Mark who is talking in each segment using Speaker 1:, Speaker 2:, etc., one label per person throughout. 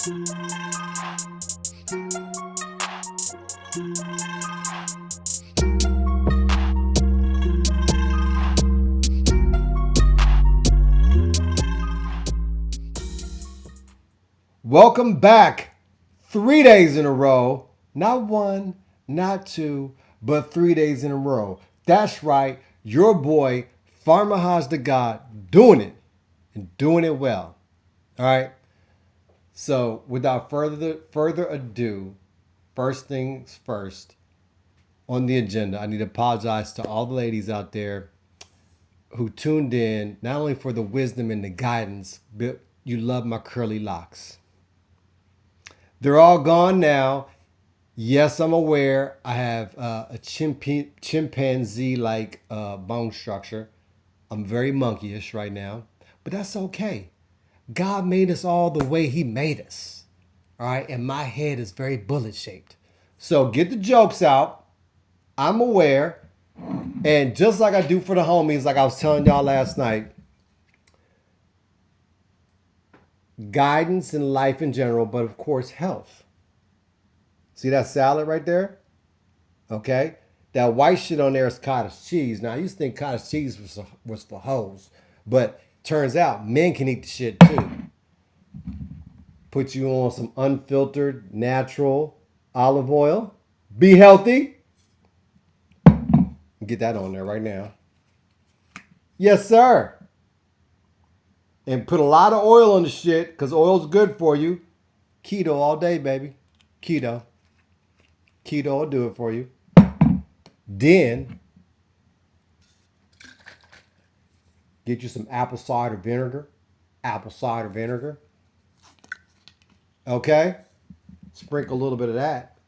Speaker 1: Welcome back. 3 days in a row. Not one, not two, but 3 days in a row. That's right. Your boy, Farmer Haj the God, doing it and doing it well. All right. So, without further ado, first things first on the agenda, I need to apologize to all the ladies out there who tuned in, not only for the wisdom and the guidance, but you love my curly locks. They're all gone now. Yes, I'm aware I have a chimpanzee like bone structure. I'm very monkeyish right now, but that's okay. God made us all the way He made us. All right, and my head is very bullet shaped. So get the jokes out. I'm aware. And just like I do for the homies, like I was telling y'all last night, guidance in life in general, but of course, health. See that salad right there? Okay? That white shit on there is cottage cheese. Now, I used to think cottage cheese was for hoes, but turns out men can eat the shit too. Put you on some unfiltered, natural olive oil. Be healthy. Get that on there right now. Yes, sir. And put a lot of oil on the shit because oil's good for you. Keto all day, baby. Keto. Keto will do it for you. Then get you some apple cider vinegar. Apple cider vinegar. Okay? Sprinkle a little bit of that.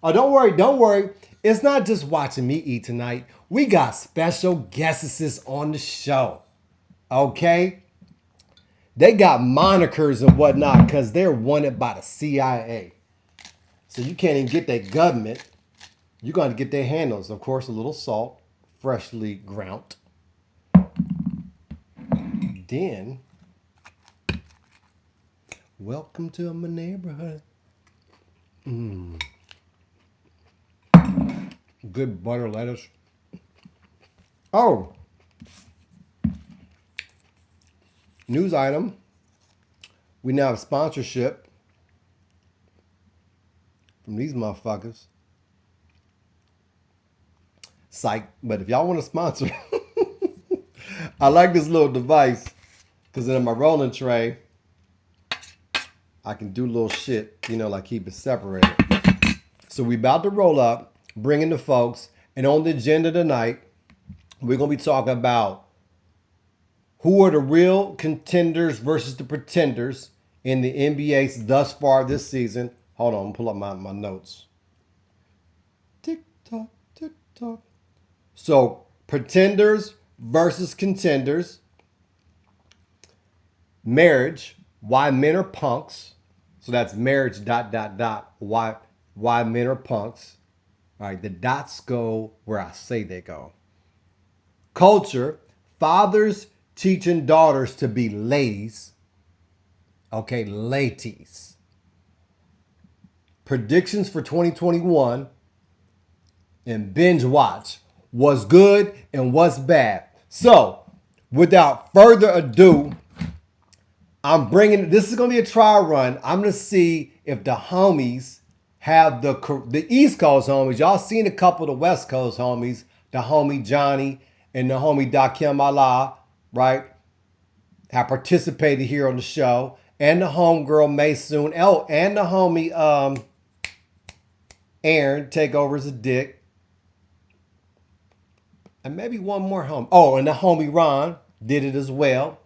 Speaker 1: Oh, don't worry, don't worry. It's not just watching me eat tonight. We got special guests on the show. Okay? They got monikers and whatnot because they're wanted by the CIA. So you can't even get their government. You're going to get their handles. Of course, a little salt, freshly ground. Then, welcome to my neighborhood. Good butter lettuce. Oh, news item. We now have sponsorship from these motherfuckers. Psych. But if y'all want to sponsor, I like this little device because in my rolling tray, I can do little shit, like keep it separated. So we about to roll up, bring in the folks, and on the agenda tonight, we're going to be talking about who are the real contenders versus the pretenders in the NBA thus far this season. Hold on, I'm pull up my notes. Tick tock, tick tock. So pretenders versus contenders. Marriage, why men are punks. So that's marriage why men are punks. All right, the dots go where I say they go. Culture, fathers teaching daughters to be ladies. Okay, ladies. Predictions for 2021 and binge watch. What's good and what's bad. So, without further ado, this is going to be a trial run. I'm going to see if the homies have the East Coast homies. Y'all seen a couple of the West Coast homies. The homie Johnny and the homie Dakim Allah, right? Have participated here on the show. And the homegirl Maysoon. Oh, and the homie Aaron, take over as a dick. And maybe one more homie. Oh, and the homie Ron did it as well.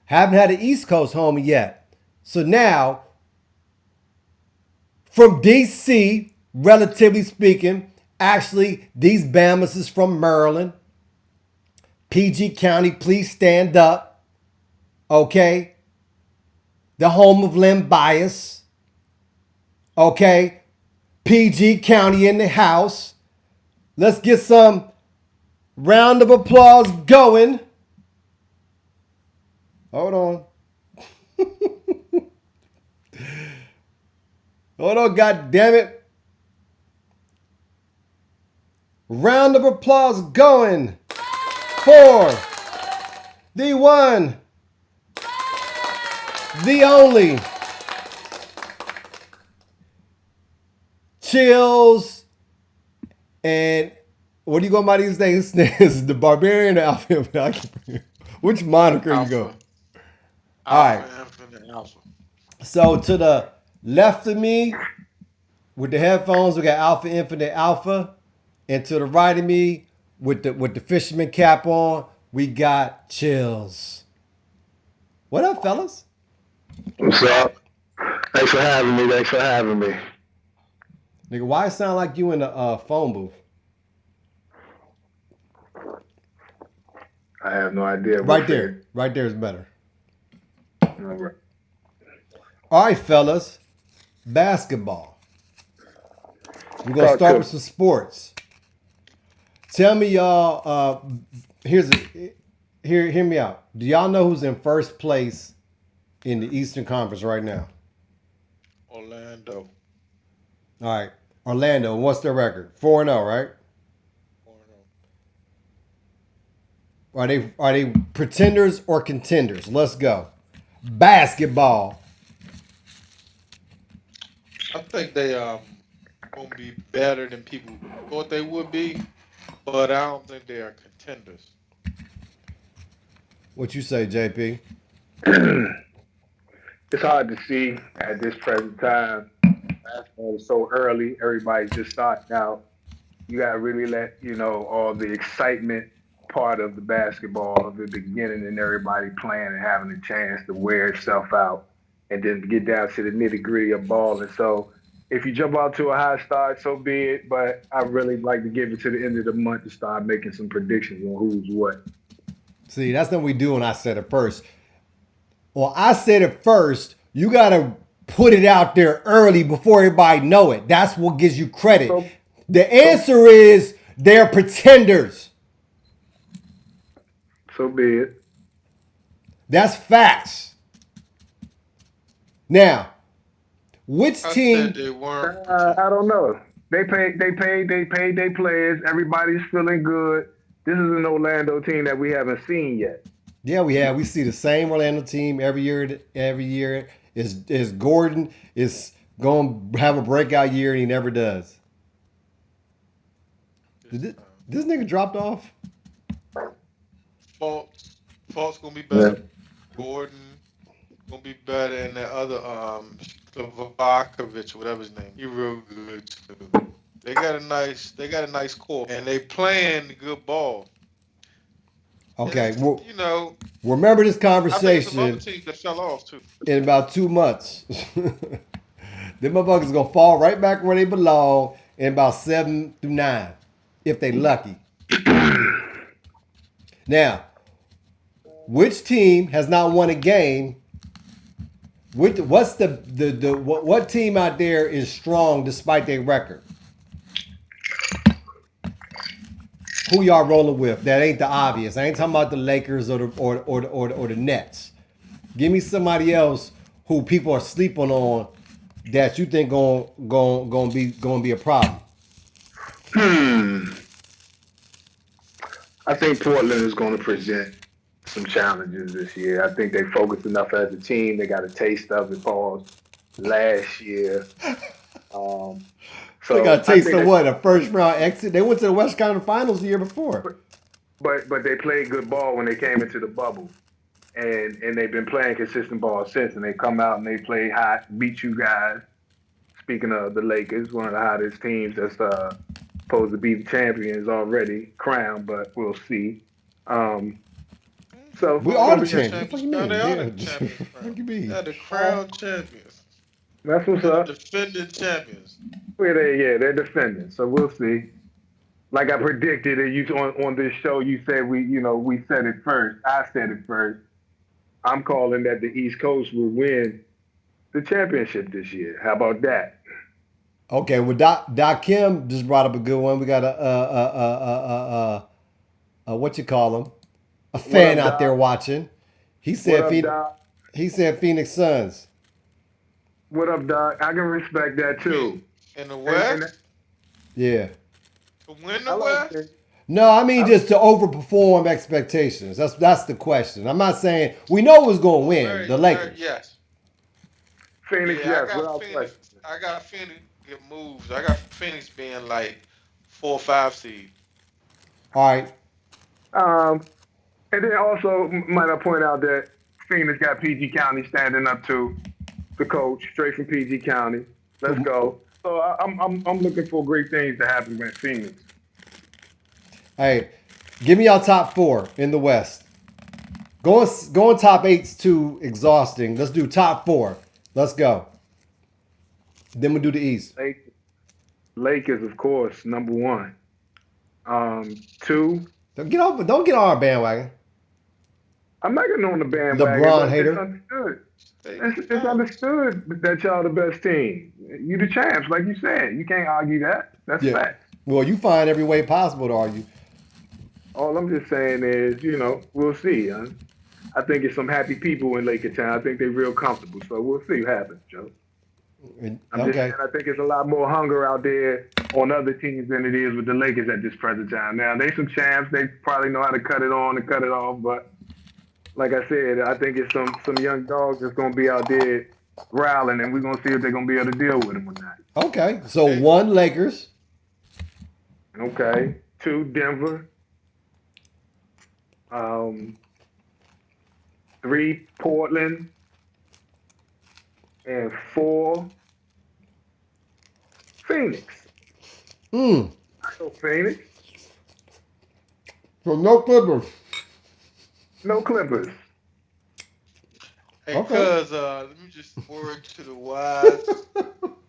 Speaker 1: Haven't had an East Coast homie yet. So now, from DC, relatively speaking, actually, these Bamas is from Maryland. PG County, please stand up. Okay? The home of Len Bias. Okay? PG County in the house. Let's get some round of applause going. Hold on. Hold on, God damn it. Round of applause going for the one, the only Chills. And what do you go by these days? Is the Barbarian or Alpha? Which moniker you go?
Speaker 2: Alpha,
Speaker 1: All right.
Speaker 2: Alpha, Infinite Alpha.
Speaker 1: So to the left of me with the headphones, we got Alpha Infinite Alpha. And to the right of me with the fisherman cap on, we got Chills. What up, fellas?
Speaker 3: What's up? Thanks for having me. Thanks for having me.
Speaker 1: Nigga, why it sound like you in the phone booth?
Speaker 3: I have no idea what
Speaker 1: Right there.
Speaker 3: said.
Speaker 1: Right there is better.
Speaker 3: All right.
Speaker 1: All right, fellas. Basketball. We're gonna
Speaker 3: Talk
Speaker 1: start
Speaker 3: to
Speaker 1: with some sports. Tell me, y'all. Hear me out. Do y'all know who's in first place in the Eastern Conference right now?
Speaker 2: Orlando.
Speaker 1: All right, Orlando. What's their record? 4-0, right?
Speaker 2: 4-0.
Speaker 1: Are they pretenders or contenders? Let's go. Basketball.
Speaker 2: I think they gonna be better than people thought they would be, but I don't think they are contenders.
Speaker 1: What you say, JP?
Speaker 3: It's hard to see at this present time. Basketball is so early. Everybody's just starting out. You got to really let all the excitement part of the basketball of the beginning and everybody playing and having a chance to wear itself out, and then get down to the nitty gritty of ball. And so, if you jump out to a high start, so be it. But I really like to give it to the end of the month to start making some predictions on who's what.
Speaker 1: See, that's what we do when I said it first. Well, I said it first. You gotta put it out there early before everybody know it. That's what gives you credit.
Speaker 3: So,
Speaker 1: The
Speaker 3: so,
Speaker 1: answer is they're pretenders.
Speaker 3: so be it.
Speaker 1: That's facts. Now, which
Speaker 2: I said
Speaker 1: team?
Speaker 2: they weren't
Speaker 3: I
Speaker 2: pretenders.
Speaker 3: don't know. They paid their players. Everybody's feeling good. This is an Orlando team that we haven't seen yet.
Speaker 1: Yeah, we see the same Orlando team every year. Every year is Gordon is going to have a breakout year and he never does. Did
Speaker 2: This time.
Speaker 1: this nigga dropped off?
Speaker 2: Faults, Faults gonna be
Speaker 3: Yeah.
Speaker 2: better. Gordon gonna be better, and that other Slovakovic, whatever his name. He real good too. They got a nice core, and they playing good ball. And
Speaker 1: Okay,
Speaker 2: it's
Speaker 1: well,
Speaker 2: you know
Speaker 1: remember this
Speaker 2: I think it's some other
Speaker 1: conversation
Speaker 2: teams that fell off too.
Speaker 1: in about 2 months. Them motherfuckers gonna fall right back where they belong in about 7 through 9, if they lucky. Now, which team has not won a game? What's what team out there is strong despite their record? Who y'all rolling with? That ain't the obvious. I ain't talking about the Lakers or the Nets. Give me somebody else who people are sleeping on that you think gonna be a problem.
Speaker 3: Hmm. I think Portland is going to present some challenges this year. I think they focused enough as a team. They got a taste of it, pause, last year. Um,
Speaker 1: They got a
Speaker 3: so I
Speaker 1: taste
Speaker 3: think
Speaker 1: of
Speaker 3: that,
Speaker 1: what? A first round exit. They went to the West Conference Finals the year before.
Speaker 3: but they played good ball when they came into the bubble, and they've been playing consistent ball since. And they come out and they play hot, beat you guys. Speaking of the Lakers, one of the hottest teams that's supposed to be the champions already, crowned, but we'll see. Um, so
Speaker 1: We
Speaker 3: it's
Speaker 1: are
Speaker 3: gonna
Speaker 1: the
Speaker 3: be
Speaker 1: champions. What the fuck
Speaker 2: Champions.
Speaker 1: you
Speaker 2: Now
Speaker 1: mean?
Speaker 2: they are the
Speaker 1: Yeah.
Speaker 2: champions
Speaker 1: What
Speaker 2: crown.
Speaker 1: you mean?
Speaker 2: Yeah, the
Speaker 3: uh,
Speaker 2: crown champions.
Speaker 3: that's what's
Speaker 2: They're the
Speaker 3: up.
Speaker 2: defending champions.
Speaker 3: Yeah, they're defending. So we'll see. Like I predicted, and you on this show, you said we said it first. I said it first. I'm calling that the East Coast will win the championship this year. How about that?
Speaker 1: Okay, well, Doc Kim just brought up a good one. We got what you call him, a
Speaker 3: What
Speaker 1: fan
Speaker 3: up,
Speaker 1: out there
Speaker 3: Doc?
Speaker 1: watching. He
Speaker 3: What
Speaker 1: said
Speaker 3: up,
Speaker 1: Phoenix,
Speaker 3: Doc?
Speaker 1: he said Phoenix Suns.
Speaker 3: What up, Doc? I can respect that too.
Speaker 2: In the
Speaker 3: And
Speaker 2: West,
Speaker 1: Yeah.
Speaker 2: to win
Speaker 3: I
Speaker 2: the
Speaker 3: like
Speaker 2: West.
Speaker 3: it.
Speaker 1: No, I mean just to overperform expectations. That's the question. I'm not saying we know who's going to win, the
Speaker 2: Very,
Speaker 1: Lakers.
Speaker 2: yes.
Speaker 3: Phoenix,
Speaker 2: Yeah,
Speaker 3: yes, without question.
Speaker 2: I got Phoenix get moves. I got Phoenix being like 4 or 5 seed.
Speaker 1: All right.
Speaker 3: And then also might I point out that Phoenix got PG County standing up to the coach, straight from PG County. Let's go. So I'm looking for great things to happen with Phoenix.
Speaker 1: Hey, give me y'all top 4 in the West. Going top 8's too exhausting. Let's do top 4. Let's go. Then we'll do the East.
Speaker 3: Lakers, of course, number 1. 2.
Speaker 1: Don't get on our bandwagon.
Speaker 3: I'm not getting on the bandwagon.
Speaker 1: LeBron
Speaker 3: But
Speaker 1: hater.
Speaker 3: it's understood. It's understood that y'all the best team. You the champs, like you said. You can't argue that. That's fact.
Speaker 1: Well, you find every way possible to argue.
Speaker 3: All I'm just saying is, we'll see. Huh? I think it's some happy people in Laker Town. I think they're real comfortable. So we'll see what happens, Joe. I'm just saying, I think it's a lot more hunger out there on other teams than it is with the Lakers at this present time. Now, they some champs. They probably know how to cut it on and cut it off. But like I said, I think it's some young dogs that's going to be out there growling, and we're going to see if they're going to be able to deal with them or not.
Speaker 1: Okay. So 1, Lakers.
Speaker 3: Okay. 2, Denver. 3, Portland. And 4, Phoenix. I go Phoenix.
Speaker 1: So no Clippers.
Speaker 3: No Clippers.
Speaker 2: Hey,
Speaker 1: Okay.
Speaker 2: cuz, let me just word to the wise.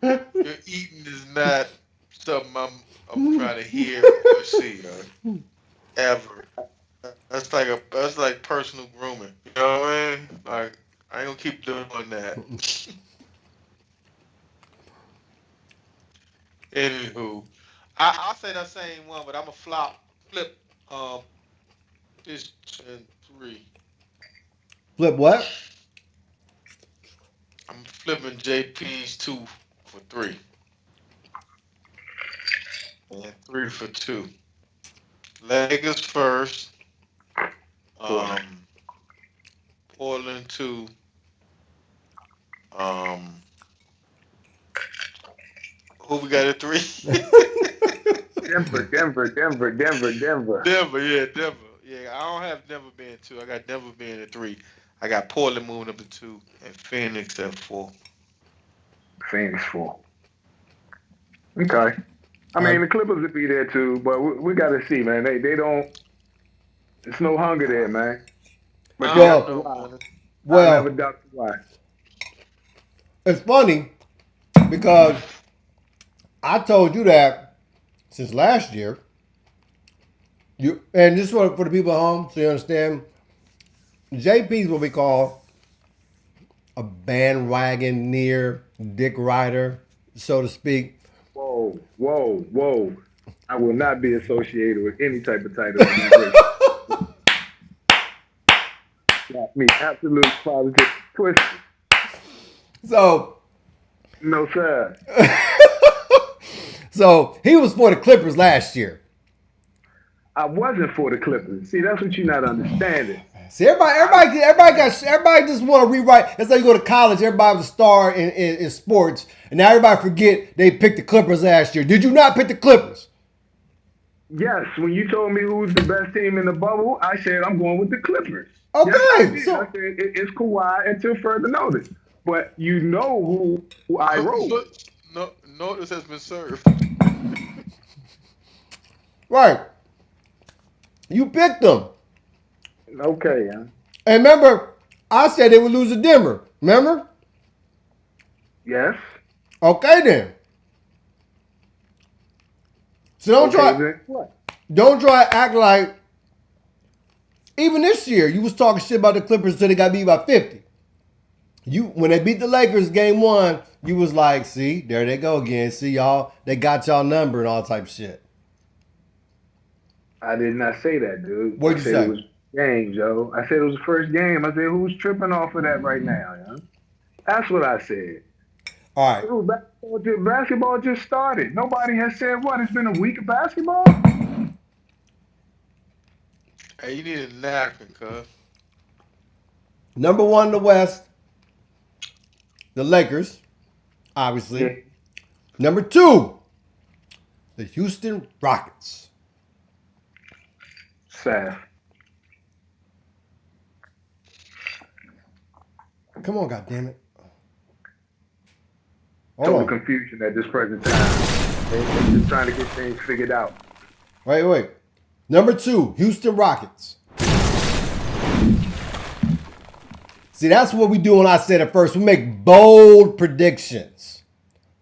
Speaker 2: Your eating is not something I'm trying to hear or see ever. That's like personal grooming. You know what I mean? Like, I ain't gonna keep doing that. Anywho, I'll say that same one, but I'm a flip this and 3.
Speaker 1: Flip what?
Speaker 2: I'm flipping JP's 2 for 3. And 3 for 2. Lakers first. Portland 2. Who we got at 3?
Speaker 3: Denver.
Speaker 2: Denver. Yeah, I don't have Denver being 2. I got Denver being at 3. I got Portland moving up to 2 and Phoenix at 4.
Speaker 3: Phoenix 4. Okay. I mean, the Clippers would be there too, but we got to see, man. They don't. There's no hunger there, man. But I never doubt why.
Speaker 1: It's funny because I told you that since last year. And this is for the people at home, so you understand. JP's what we call a bandwagon near Dick Ryder, so to speak.
Speaker 3: Whoa. I will not be associated with any type of title. Got me absolute positive twisted.
Speaker 1: So.
Speaker 3: No, sir.
Speaker 1: So he was for the Clippers last year.
Speaker 3: I wasn't for the Clippers. See, that's what you're not understanding.
Speaker 1: See, everybody just want to rewrite. That's how you go to college. Everybody was a star in sports, and now everybody forget they picked the Clippers last year. Did you not pick the Clippers?
Speaker 3: Yes. When you told me who was the best team in the bubble, I said I'm going with the Clippers.
Speaker 1: Okay,
Speaker 3: yes, I said it's Kawhi until further notice. But you know who I wrote.
Speaker 2: No, notice has been served.
Speaker 1: Right. You picked them.
Speaker 3: Okay, yeah.
Speaker 1: And remember, I said they would lose to Denver. Remember?
Speaker 3: Yes.
Speaker 1: Okay then. So don't try to act like even this year you was talking shit about the Clippers until they got beat by 50. When they beat the Lakers game 1, you was like, see, there they go again. See y'all, they got y'all number and all type of shit.
Speaker 3: I did not say that, dude.
Speaker 1: What'd you say?
Speaker 3: It was game, Joe. I said it was the first game. I said, who's tripping off of that right now, yeah? That's what I said.
Speaker 1: All right.
Speaker 3: Dude, basketball just started. Nobody has said what? It's been a week of basketball?
Speaker 2: Hey, you need a napkin, cuz.
Speaker 1: Number one in the West, the Lakers, obviously.
Speaker 3: Yeah.
Speaker 1: Number two, the Houston Rockets.
Speaker 3: Seth.
Speaker 1: Come on, goddammit. Hold
Speaker 3: Total
Speaker 1: on.
Speaker 3: confusion at this present time. They're just trying to get things figured out.
Speaker 1: Wait. Number two, Houston Rockets. See, that's what we do when I said it first. We make bold predictions.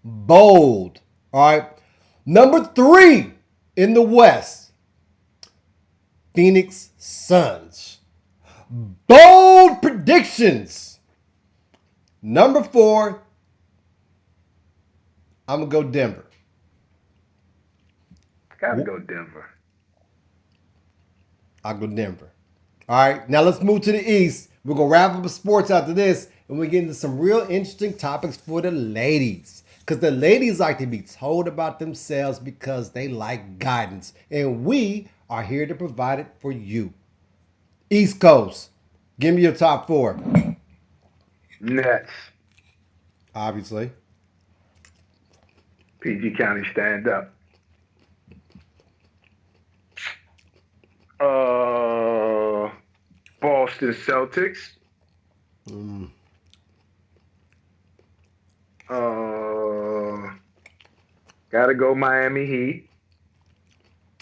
Speaker 1: Bold. All right. Number three in the West, Phoenix Suns. Bold predictions. Number four, I'm going to go Denver.
Speaker 3: Gotta go Denver.
Speaker 1: I'll go Denver. All right, now let's move to the East. We're going to wrap up the sports after this, and we get into some real interesting topics for the ladies. Because the ladies like to be told about themselves because they like guidance. And we are here to provide it for you. East Coast, give me your top four.
Speaker 3: Nets.
Speaker 1: Obviously.
Speaker 3: PG County stand up. Boston Celtics. Gotta go Miami Heat.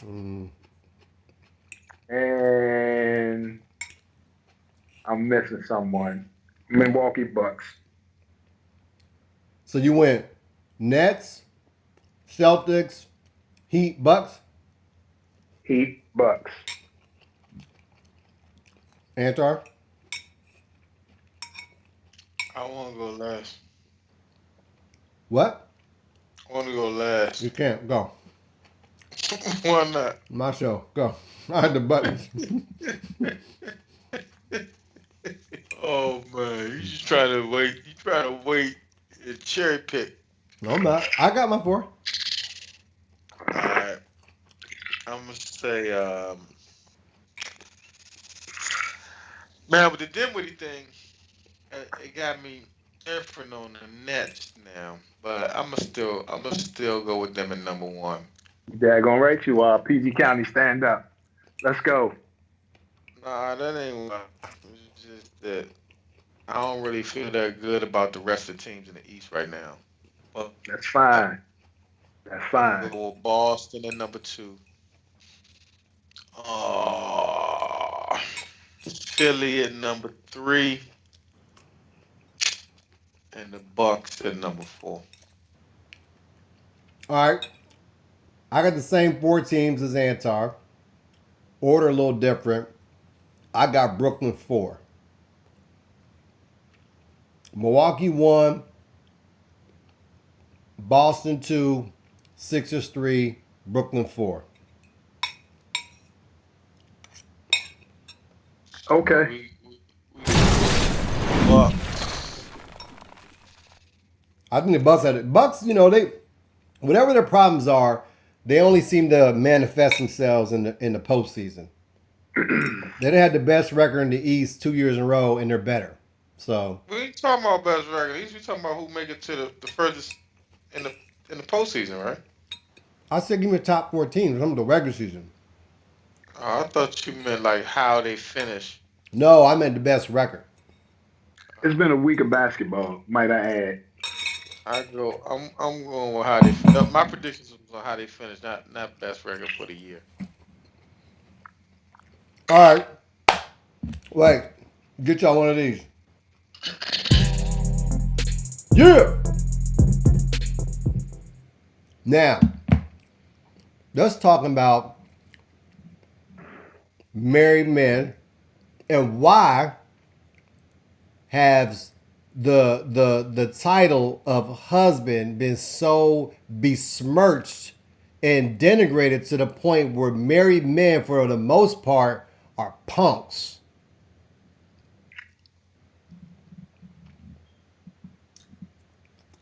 Speaker 3: And I'm missing someone. Milwaukee Bucks.
Speaker 1: So you went Nets, Celtics, Heat, Bucks,
Speaker 3: Heat, Bucks.
Speaker 1: Antar.
Speaker 2: I want to go last.
Speaker 1: What?
Speaker 2: I want to go last.
Speaker 1: You can't. Go.
Speaker 2: Why not?
Speaker 1: My show. Go. I had the buttons.
Speaker 2: Oh man, you just trying to wait. You trying to wait and cherry pick.
Speaker 1: No, I'm not. I got my four.
Speaker 2: Alright. I'm gonna say man, with the Dinwiddie thing, it got me different on the Nets now. But I'm gonna still go with them at number one.
Speaker 3: Daggone right you are. PG County stand up. Let's go.
Speaker 2: Nah, that ain't why. It's just that I don't really feel that good about the rest of the teams in the East right now. But
Speaker 3: That's fine. That's
Speaker 2: I'm gonna
Speaker 3: fine.
Speaker 2: go with Boston at number two. Philly at number three, and the Bucks at number four.
Speaker 1: All right. I got the same four teams as Antar. Order a little different. I got Brooklyn 4. Milwaukee 1. Boston 2. Sixers 3. Brooklyn 4.
Speaker 3: Okay.
Speaker 2: We Bucks.
Speaker 1: I think the Bucks had it. Bucks, they whatever their problems are, they only seem to manifest themselves in the postseason. They had the best record in the East 2 years in a row, and they're better. So
Speaker 2: We ain't talking about best record. We talking about who make it to the furthest in the postseason, right?
Speaker 1: I said give me the top 4 teams. I'm the regular season.
Speaker 2: I thought you meant like how they finish.
Speaker 1: No, I meant the best record.
Speaker 3: It's been a week of basketball, might I add.
Speaker 2: I'm going with how they. My predictions was on how they finish, not best record for the year.
Speaker 1: All right. Wait. Get y'all one of these. Yeah. Now, let's talk about married men and why has the title of husband been so besmirched and denigrated to the point where married men, for the most part, are punks.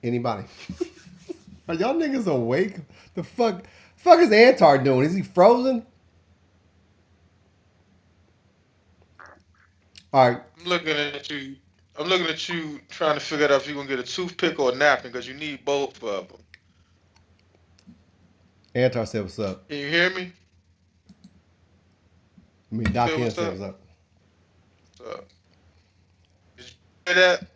Speaker 1: Anybody? Are y'all niggas awake? The fuck is Antar doing? Is he frozen? All right.
Speaker 2: I'm looking at you. I'm looking at you trying to figure out if you're gonna get a toothpick or a napkin because you need both of them.
Speaker 1: Antar said what's up.
Speaker 2: Can you hear me?
Speaker 1: I mean,
Speaker 2: You
Speaker 1: Doc
Speaker 2: said
Speaker 1: Hill
Speaker 2: what's
Speaker 1: said
Speaker 2: up?
Speaker 1: what's up.
Speaker 2: What's up? Did you hear that?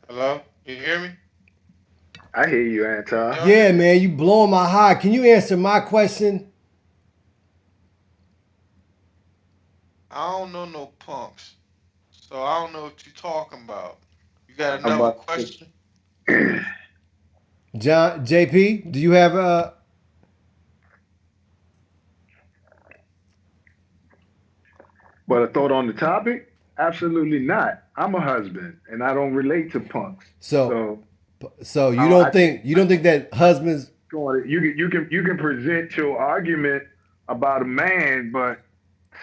Speaker 2: Hello? Can you hear me?
Speaker 3: I hear you, Anton.
Speaker 2: Y'all
Speaker 1: Yeah,
Speaker 2: hear me?
Speaker 1: man, you blowing my high. Can you answer my question?
Speaker 2: I don't know no punks, so I don't know what you're talking about. You got
Speaker 3: I'm
Speaker 2: another
Speaker 3: about
Speaker 2: question?
Speaker 3: to,
Speaker 1: John JP, do you have
Speaker 3: but a thought on the topic? Absolutely not. I'm a husband, and I don't relate to punks.
Speaker 1: so
Speaker 3: So
Speaker 1: so you
Speaker 3: I
Speaker 1: don't
Speaker 3: think
Speaker 1: think that husbands
Speaker 3: you can present your argument about a man, but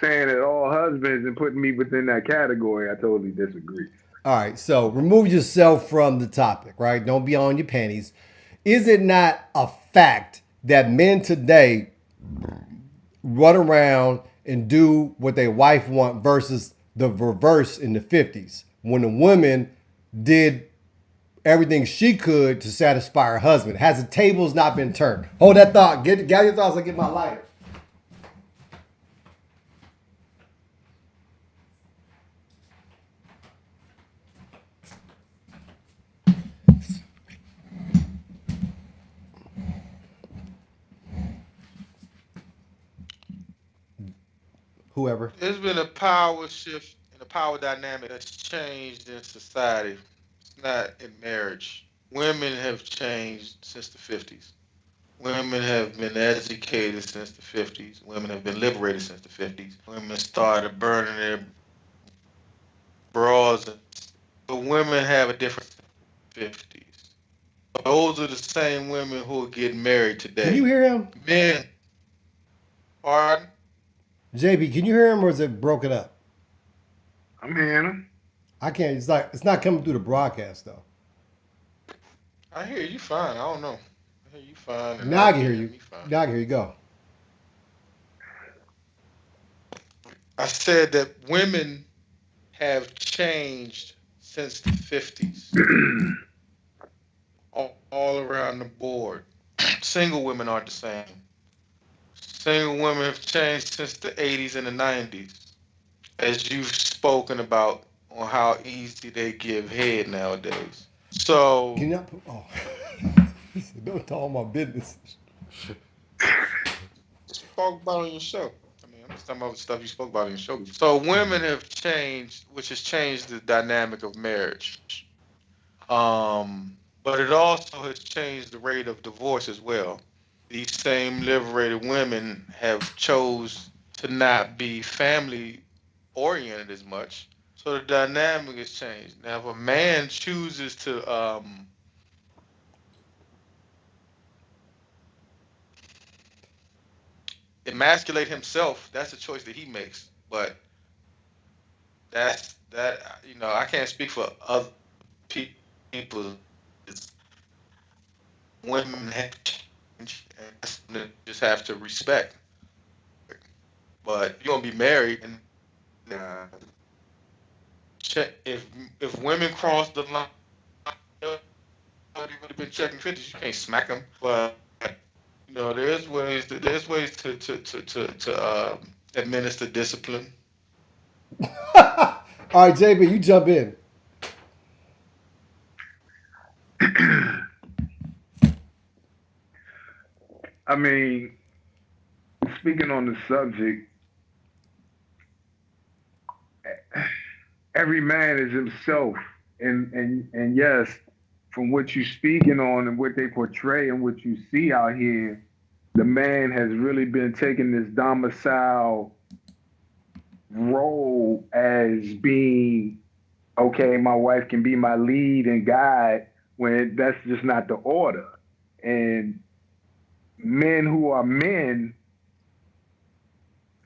Speaker 3: saying that all husbands and putting me within that category, I totally disagree.
Speaker 1: all right, so remove yourself from the topic, right? Don't be on your panties. Is it not a fact that men today run around and do what their wife want versus the reverse in the 50s when the woman did everything she could to satisfy her husband? Has the tables not been turned? Hold that thought. Gather your thoughts. I get my lighter. Whoever.
Speaker 2: There's been a power shift and a power dynamic that's changed in society. It's not in marriage. Women have changed since the 50s. Women have been educated since the 50s. Women have been liberated since the 50s. Women started burning their bras. But women have a different 50s. Those are the same women who are getting married
Speaker 1: Can you
Speaker 2: today.
Speaker 1: hear him?
Speaker 2: Men, pardon?
Speaker 1: JB, can you hear him or is it broken up?
Speaker 3: I'm hearing him.
Speaker 1: I can't. It's not coming through the broadcast though.
Speaker 2: I hear you fine. I don't know. I hear you fine, and
Speaker 1: Now
Speaker 2: I
Speaker 1: I
Speaker 2: can
Speaker 1: can hear
Speaker 2: hear
Speaker 1: you.
Speaker 2: me fine.
Speaker 1: Now I can hear you. Go.
Speaker 2: I said that women have changed since the 50s, all around the board. Single women aren't the same. Single women have changed since the 80s and the 90s, as you've spoken about on how easy they give head nowadays. So,
Speaker 1: Can you not put? Oh, don't tell my business.
Speaker 2: spoke about on your show. I mean, I'm just talking about stuff you spoke about on your show. So, women have changed, which has changed the dynamic of marriage. But it also has changed the rate of divorce as well. These same liberated women have chose to not be family oriented as much. So the dynamic has changed. Now, if a man chooses to emasculate himself, that's a choice that he makes. But I can't speak for other people. It's, women have changed, and that's something that you just have to respect. But if you're gonna be married, and uh, if women cross the line, they've really been checking 50s. You can't smack them, but there's ways to administer discipline.
Speaker 1: All right, JB, you jump in.
Speaker 3: I mean, speaking on the subject, every man is himself, and yes, from what you speaking on and what they portray and what you see out here, the man has really been taking this domicile role as being okay. My wife can be my lead and guide when that's just not the order. And men who are men,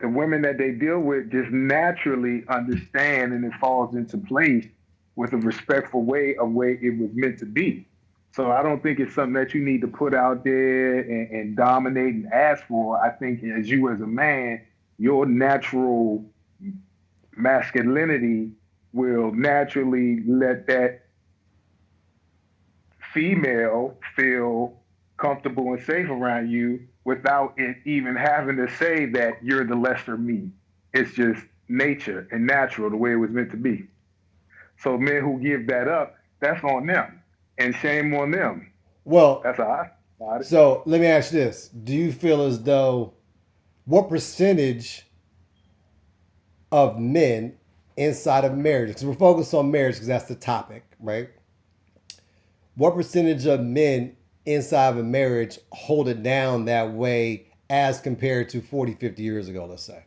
Speaker 3: the women that they deal with just naturally understand and it falls into place with a respectful way it was meant to be. So I don't think it's something that you need to put out there and dominate and ask for. I think as you as a man, your natural masculinity will naturally let that female feel comfortable and safe around you without it even having to say that you're the lesser me. It's just nature and natural the way it was meant to be. So men who give that up, that's on them. And shame on them.
Speaker 1: Well,
Speaker 3: That's how I feel about it.
Speaker 1: so let me ask you this: do you feel as though what percentage of men inside of marriage? Because we're focused on marriage because that's the topic, right? What percentage of men inside of a marriage hold it down that way as compared to 40, 50 years ago, let's say?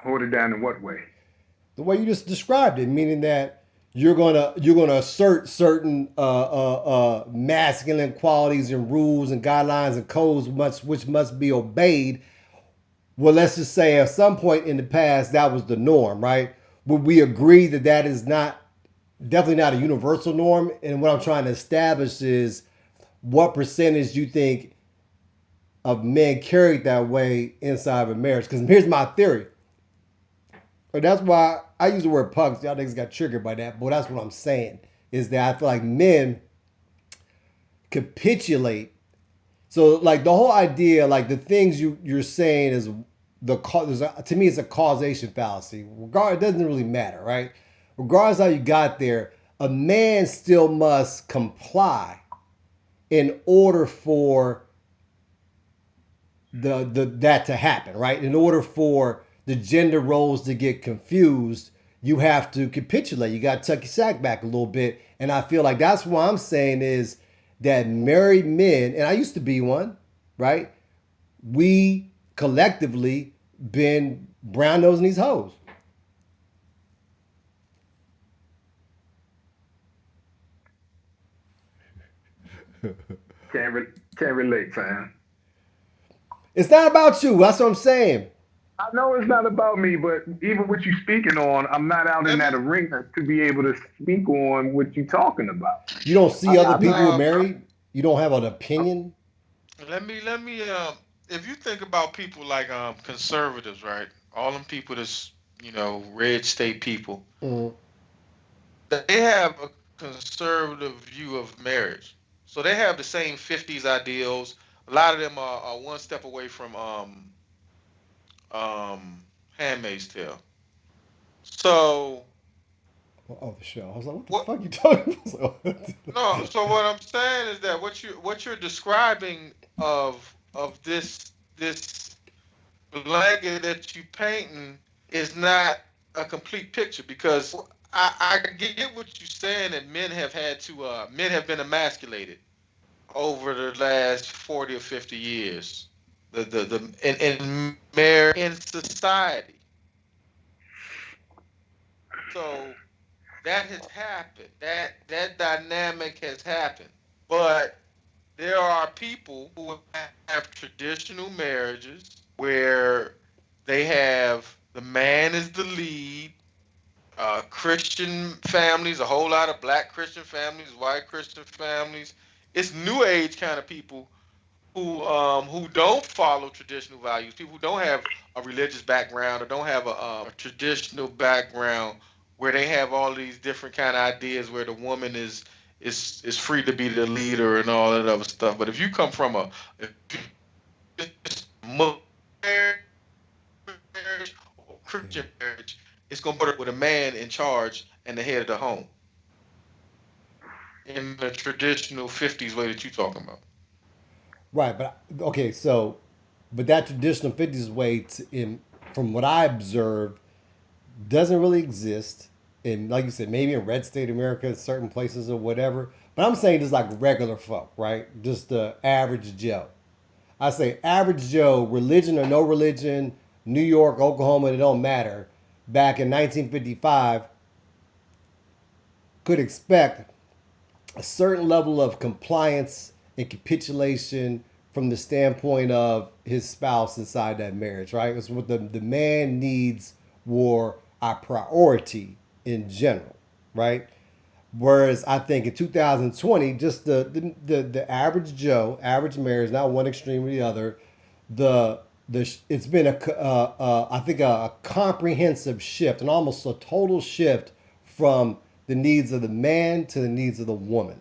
Speaker 3: Hold it down in what way?
Speaker 1: The way you just described it, meaning that you're gonna assert certain masculine qualities and rules and guidelines and codes which must be obeyed. Well, let's just say at some point in the past that was the norm, right? Would we agree that that is not definitely not a universal norm? And what I'm trying to establish is what percentage you think of men carried that way inside of a marriage? Because here's my theory. And that's why I use the word punks. Y'all niggas got triggered by that, but that's what I'm saying is that I feel like men capitulate. So like the whole idea, like the things you're saying is to me it's a causation fallacy. It doesn't really matter, right? Regardless how you got there, a man still must comply in order for the that to happen, right? In order for the gender roles to get confused, you have to capitulate. You got to tuck your sack back a little bit. And I feel like that's what I'm saying is that married men, and I used to be one, right? We collectively been brown nosing these hoes.
Speaker 3: Can't relate, fam.
Speaker 1: It's not about you. That's what I'm saying.
Speaker 3: I know it's not about me, but even what you speaking on, I'm not out in
Speaker 2: Let me
Speaker 3: that arena to be able to speak on what you talking about.
Speaker 1: You don't see other
Speaker 3: I'm
Speaker 1: people
Speaker 3: not.
Speaker 1: who are married. You don't have an opinion.
Speaker 2: let me if you think about people like conservatives, right? All them people that's red state people,
Speaker 1: Mm,
Speaker 2: they have a conservative view of marriage. So they have the same 50s ideals. A lot of them are one step away from Handmaid's Tale. So
Speaker 1: oh, the show. I was like, what the
Speaker 2: what?
Speaker 1: fuck you talking about?
Speaker 2: No. So what I'm saying is that what you're describing of this blanket that you painting is not a complete picture because I get what you're saying that men have been emasculated over the last 40 or 50 years. In marriage in society. So that has happened. That dynamic has happened. But there are people who have traditional marriages where they have the man is the lead. Christian families, a whole lot of black Christian families, white Christian families. It's new age kind of people who don't follow traditional values, people who don't have a religious background or don't have a traditional background where they have all these different kind of ideas where the woman is free to be the leader and all that other stuff. But if you come from a marriage or Christian marriage, it's going to put it with a man in charge and the head of the home in the traditional 50s way that you're talking about.
Speaker 1: Right, but okay, so, but that traditional 50s way, from what I observed, doesn't really exist. And like you said, maybe in red state America, certain places or whatever. But I'm saying just like regular folk, right? Just the average Joe. I say average Joe, religion or no religion, New York, Oklahoma, it don't matter. Back in 1955, could expect a certain level of compliance and capitulation from the standpoint of his spouse inside that marriage, right? It's what the man needs were a priority in general, right? Whereas I think in 2020, just the average Joe, average Mary is not one extreme or the other. It's been I think a comprehensive shift and almost a total shift from the needs of the man to the needs of the woman.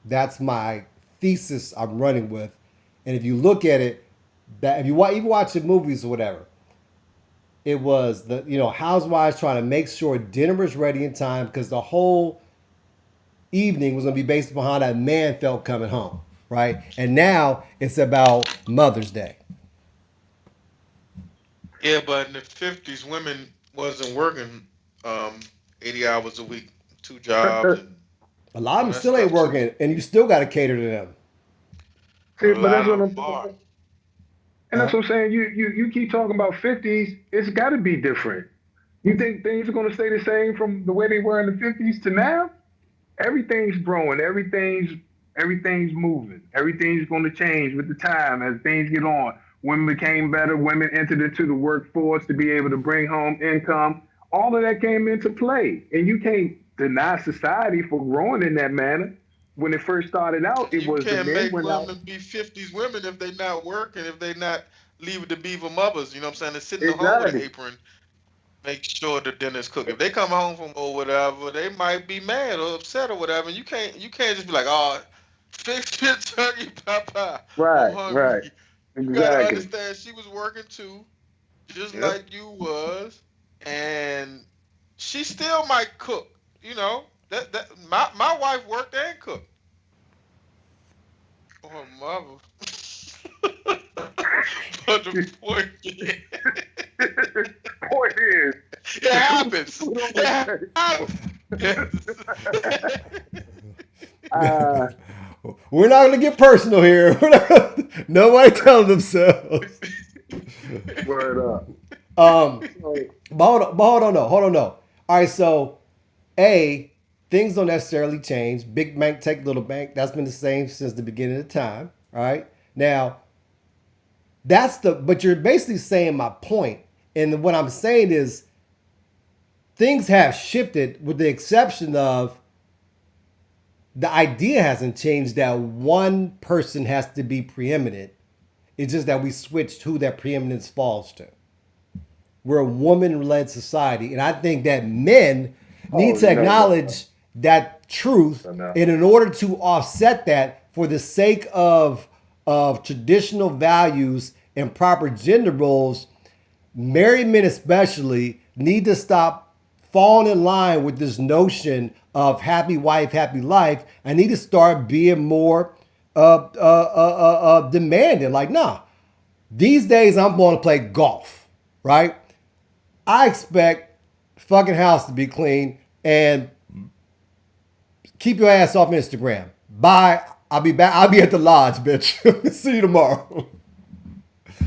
Speaker 1: That's my thesis I'm running with. And if you look at it, that if you even watch the movies or whatever, it was the housewives trying to make sure dinner was ready in time because the whole evening was going to be based upon how that man felt coming home, right? And now it's about Mother's Day.
Speaker 2: Yeah, but in the 50s, women wasn't working 80 hours a week, two jobs, and
Speaker 1: A lot of
Speaker 2: all
Speaker 1: them
Speaker 2: that
Speaker 1: still ain't
Speaker 2: stuff too.
Speaker 1: working, and you still got to cater to them.
Speaker 2: But
Speaker 3: See,
Speaker 2: a
Speaker 3: but that's
Speaker 2: lot
Speaker 3: what
Speaker 2: of
Speaker 3: I'm
Speaker 2: them are.
Speaker 3: and that's
Speaker 1: Huh?
Speaker 3: what I'm saying. You keep talking about 50s. It's got to be different. You think things are going to stay the same from the way they were in the 50s to now? Everything's growing. Everything's moving. Everything's going to change with the time as things get on. Women became better. Women entered into the workforce to be able to bring home income. All of that came into play, and you can't deny society for growing in that manner. When it first started out, it
Speaker 2: You
Speaker 3: was the
Speaker 2: can't
Speaker 3: men
Speaker 2: make
Speaker 3: went out.
Speaker 2: women be 50s women if they not working, if they not leaving the beaver mothers. You know what I'm saying? They sit in the home with an
Speaker 3: Exactly.
Speaker 2: apron, make sure the dinner's cooked. If they come home from or whatever, they might be mad or upset or whatever. And you can't just be like, oh, fix your turkey, Papa. I'm
Speaker 3: Right. Right.
Speaker 2: hungry. You gotta
Speaker 3: Exactly.
Speaker 2: understand she was working too, just
Speaker 3: Yep.
Speaker 2: like you was, and she still might cook. You know my wife worked and cooked for her mother. But the point is,
Speaker 3: Point is,
Speaker 2: it
Speaker 3: put
Speaker 2: happens.
Speaker 3: on
Speaker 2: It
Speaker 3: the
Speaker 2: happens.
Speaker 3: uh,
Speaker 1: We're not going to get personal here. Nobody telling themselves.
Speaker 3: word up.
Speaker 1: Um,
Speaker 3: So,
Speaker 1: but hold on, no, hold on, no. All right, so A, things don't necessarily change. Big bank take little bank. That's been the same since the beginning of time. All right. Now, but you're basically saying my point. And what I'm saying is things have shifted with the exception of the idea hasn't changed that one person has to be preeminent. It's just that we switched who that preeminence falls to. We're a woman led society. And I think that men need
Speaker 3: oh
Speaker 1: to
Speaker 3: no.
Speaker 1: acknowledge that truth.
Speaker 3: No.
Speaker 1: And in order to offset that, for the sake of traditional values and proper gender roles, married men especially need to stop falling in line with this notion of happy wife, happy life. I need to start being more demanding. Like, nah, these days I'm going to play golf, right? I expect fucking house to be clean and keep your ass off Instagram. Bye. I'll be back. I'll be at the lodge, bitch. See you tomorrow.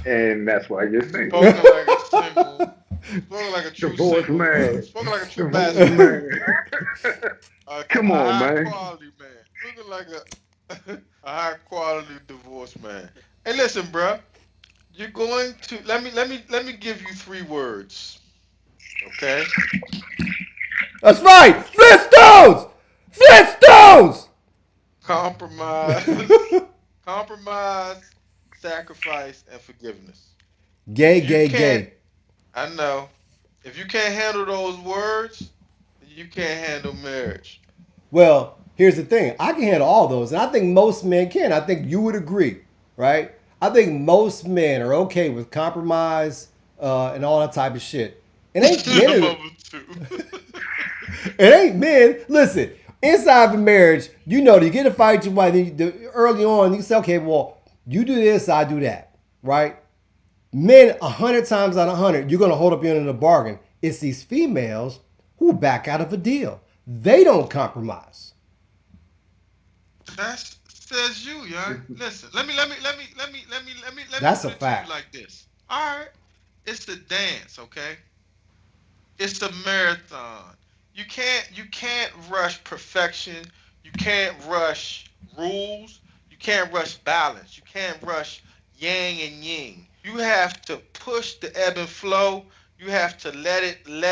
Speaker 3: And that's why you're single.
Speaker 2: Spoken like a single, spoken like a true
Speaker 3: Divorced
Speaker 2: single,
Speaker 3: man.
Speaker 2: spoken like a true
Speaker 3: Divorced
Speaker 2: basketball
Speaker 3: man.
Speaker 2: player, a
Speaker 3: Come on,
Speaker 2: high
Speaker 3: man.
Speaker 2: quality man, looking like a high quality divorced man. Hey, listen, bruh. You're going to let me give you three words, okay?
Speaker 1: That's right. Flintstones. Flintstones.
Speaker 2: Compromise, compromise, sacrifice, and forgiveness.
Speaker 1: Gay,
Speaker 2: If you
Speaker 1: gay,
Speaker 2: can't,
Speaker 1: gay.
Speaker 2: I know. If you can't handle those words, you can't handle marriage.
Speaker 1: Well, here's the thing. I can handle all those, and I think most men can. I think you would agree, right? I think most men are okay with compromise and all that type of shit. It ain't
Speaker 2: Some
Speaker 1: men.
Speaker 2: of them too.
Speaker 1: It ain't men. Listen, inside of a marriage, you know, you get a fight with your wife. Early on, you say, okay, well, you do this, I do that, right? Men, 100 times out of 100, you're gonna hold up your end of the bargain. It's these females who back out of a deal. They don't compromise.
Speaker 2: That says you, young. Listen, let me
Speaker 1: That's a
Speaker 2: put it to you
Speaker 1: fact.
Speaker 2: like this. All right, it's a dance, okay? It's a marathon. You can't rush perfection. You can't rush rules. You can't rush balance. You can't rush yang and yin. You have to push the ebb and flow. You have to let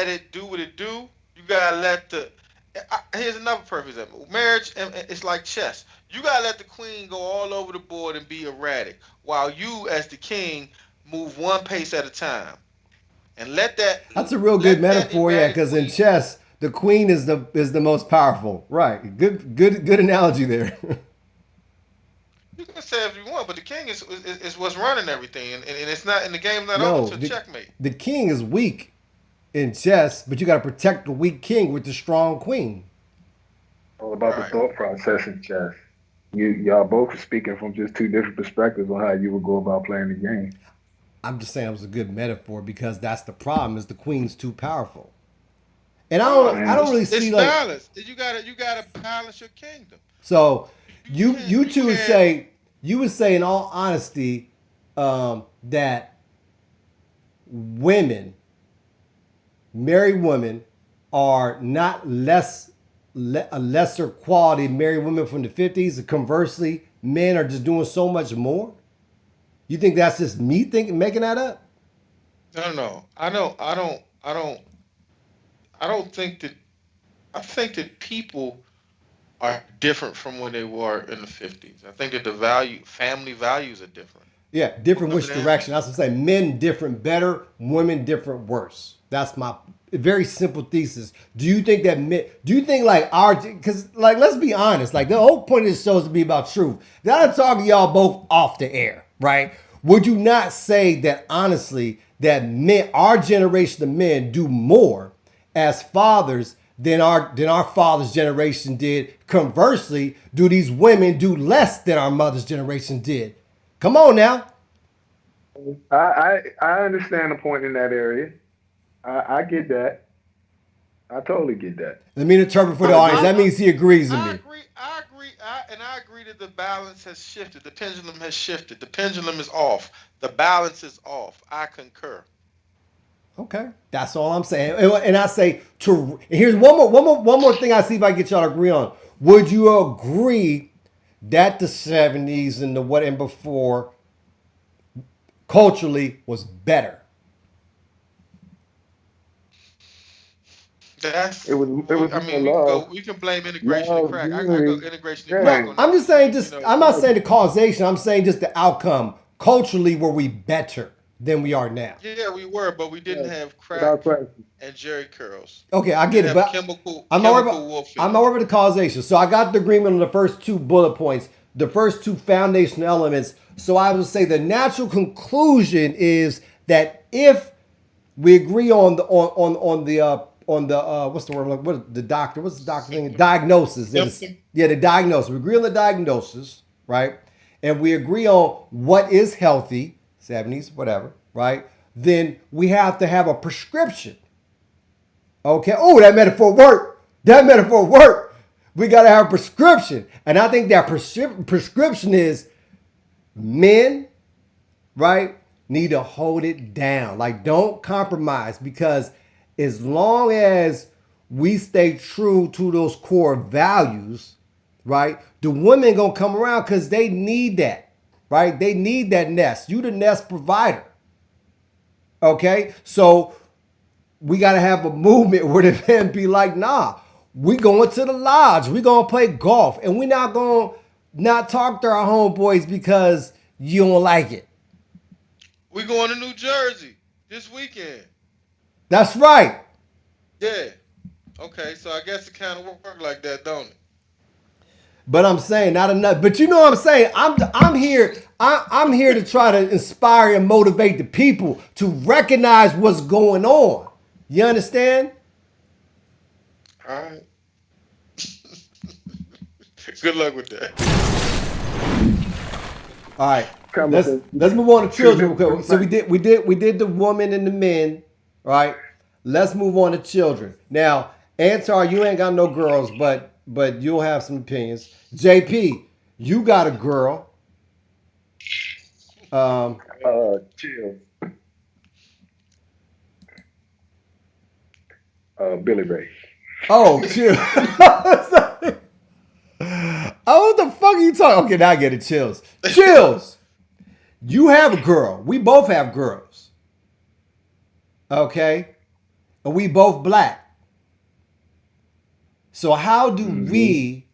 Speaker 2: it do what it do. You gotta let the. Here's another perfect example. Marriage, it's like chess. You gotta let the queen go all over the board and be erratic, while you, as the king, move one pace at a time, and
Speaker 1: That's a real good
Speaker 2: let that
Speaker 1: metaphor, yeah.
Speaker 2: erratic
Speaker 1: Because in
Speaker 2: queen.
Speaker 1: chess, the queen is the most powerful. Right. Good analogy there.
Speaker 2: You can say if you want, but the king is what's running everything, and it's not, and the game's not over
Speaker 1: No,
Speaker 2: till checkmate.
Speaker 1: the king is weak in chess, but you got to protect the weak king with the strong queen.
Speaker 3: All about the
Speaker 2: Right.
Speaker 3: thought process in chess. Y'all both are speaking from just two different perspectives on how you would go about playing the game.
Speaker 1: I'm just saying it was a good metaphor because that's the problem is the queen's too powerful. And
Speaker 2: No,
Speaker 1: I don't
Speaker 3: And
Speaker 1: really
Speaker 2: it's
Speaker 1: see like
Speaker 2: balanced. You gotta balance your kingdom.
Speaker 1: so
Speaker 2: You can't
Speaker 1: you
Speaker 2: you
Speaker 1: two would
Speaker 2: can't.
Speaker 1: say you would say in all honesty that women, married women, are not a lesser quality married women from the 50s. Conversely, men are just doing so much more. You think that's just me thinking making that up?
Speaker 2: No. I don't think that. I think that people are different from when they were in the 50s. I think that family values are different.
Speaker 1: Yeah, different which
Speaker 2: Women
Speaker 1: direction. That's what I'm saying. Men different better, women different worse. That's my very simple thesis. Do you think that men, do you think like because like let's be honest, like the whole point of this show is to be about truth. Gotta talk to y'all both off the air, right? Would you not say that honestly that men, our generation of men do more as fathers than our father's generation did? Conversely, do these women do less than our mother's generation did? Come on now.
Speaker 3: I understand the point in that area. I get that. I totally get that.
Speaker 1: Let me interpret for the
Speaker 3: But
Speaker 1: audience.
Speaker 3: just
Speaker 1: That means he agrees with
Speaker 2: I
Speaker 1: me.
Speaker 2: agree. I agree that the balance has shifted. The pendulum has shifted. The pendulum is off. The balance is off. I concur.
Speaker 1: Okay, that's all I'm saying. And I say to here's one more thing. I see if I get y'all to agree on. Would you agree that the '70s and the what and before culturally was better?
Speaker 2: That's.
Speaker 3: it was
Speaker 2: I
Speaker 3: more
Speaker 2: mean, we can
Speaker 3: love,
Speaker 2: go. We can blame integration and
Speaker 3: love,
Speaker 2: crack. I go
Speaker 3: unity.
Speaker 2: integration and crack
Speaker 3: Yeah,
Speaker 1: No,
Speaker 2: on
Speaker 1: I'm
Speaker 2: that
Speaker 1: just
Speaker 2: one.
Speaker 1: saying.
Speaker 2: You
Speaker 1: Just
Speaker 2: know.
Speaker 1: I'm not
Speaker 3: yeah,
Speaker 1: saying the causation. I'm saying just the outcome. Culturally, were we better than we are now?
Speaker 2: Yeah, we were, but we didn't
Speaker 3: yeah,
Speaker 2: have
Speaker 3: without
Speaker 2: crack
Speaker 3: question.
Speaker 2: and Jerry curls.
Speaker 1: Okay, I
Speaker 2: We
Speaker 1: get
Speaker 2: didn't
Speaker 1: it,
Speaker 2: have
Speaker 1: but
Speaker 2: chemical
Speaker 1: I'm not worried
Speaker 2: chemical
Speaker 1: about I'm
Speaker 2: warfare.
Speaker 1: not worried about the causation. So I got the agreement on the first two bullet points, the first two foundational elements. So I would say the natural conclusion is that if we agree on the what's the word like what the doctor what's the doctor thing
Speaker 2: Symptom.
Speaker 1: diagnosis
Speaker 2: Symptom.
Speaker 1: yeah the diagnosis we agree on the diagnosis right and we agree on what is healthy 70s whatever right then we have to have a prescription. Okay. Oh, that metaphor worked. That metaphor worked. We got to have a prescription. And I think that prescription is men, right, need to hold it down. Like, don't compromise because as long as we stay true to those core values, right, the women going to come around because they need that, right? They need that nest. You the nest provider. Okay. So we got to have a movement where the men be like, nah, we going to the lodge. We going to play golf. And we not going to not talk to our homeboys because you don't like it.
Speaker 2: We going to New Jersey this weekend.
Speaker 1: That's right.
Speaker 2: Yeah. Okay, so I guess it kind of work like that, don't it?
Speaker 1: But I'm saying not enough. But you know what I'm saying? I'm here. I'm here to try to inspire and motivate the people to recognize what's going on. You understand?
Speaker 2: All right. Good luck with that.
Speaker 1: All right.
Speaker 3: Come with
Speaker 1: Let's move on to children.
Speaker 3: two,
Speaker 1: So we did the woman and the men, right? Let's move on to children. Now, Antar, you ain't got no girls, but you'll have some opinions. JP, you got a girl.
Speaker 3: chill. Billy Ray.
Speaker 1: Oh, chill. Oh, what the fuck are you talking? Okay, now I get it. Chills. Chills. You have a girl. We both have girls. Okay, and we both black. So how do
Speaker 3: Mm-hmm.
Speaker 1: we,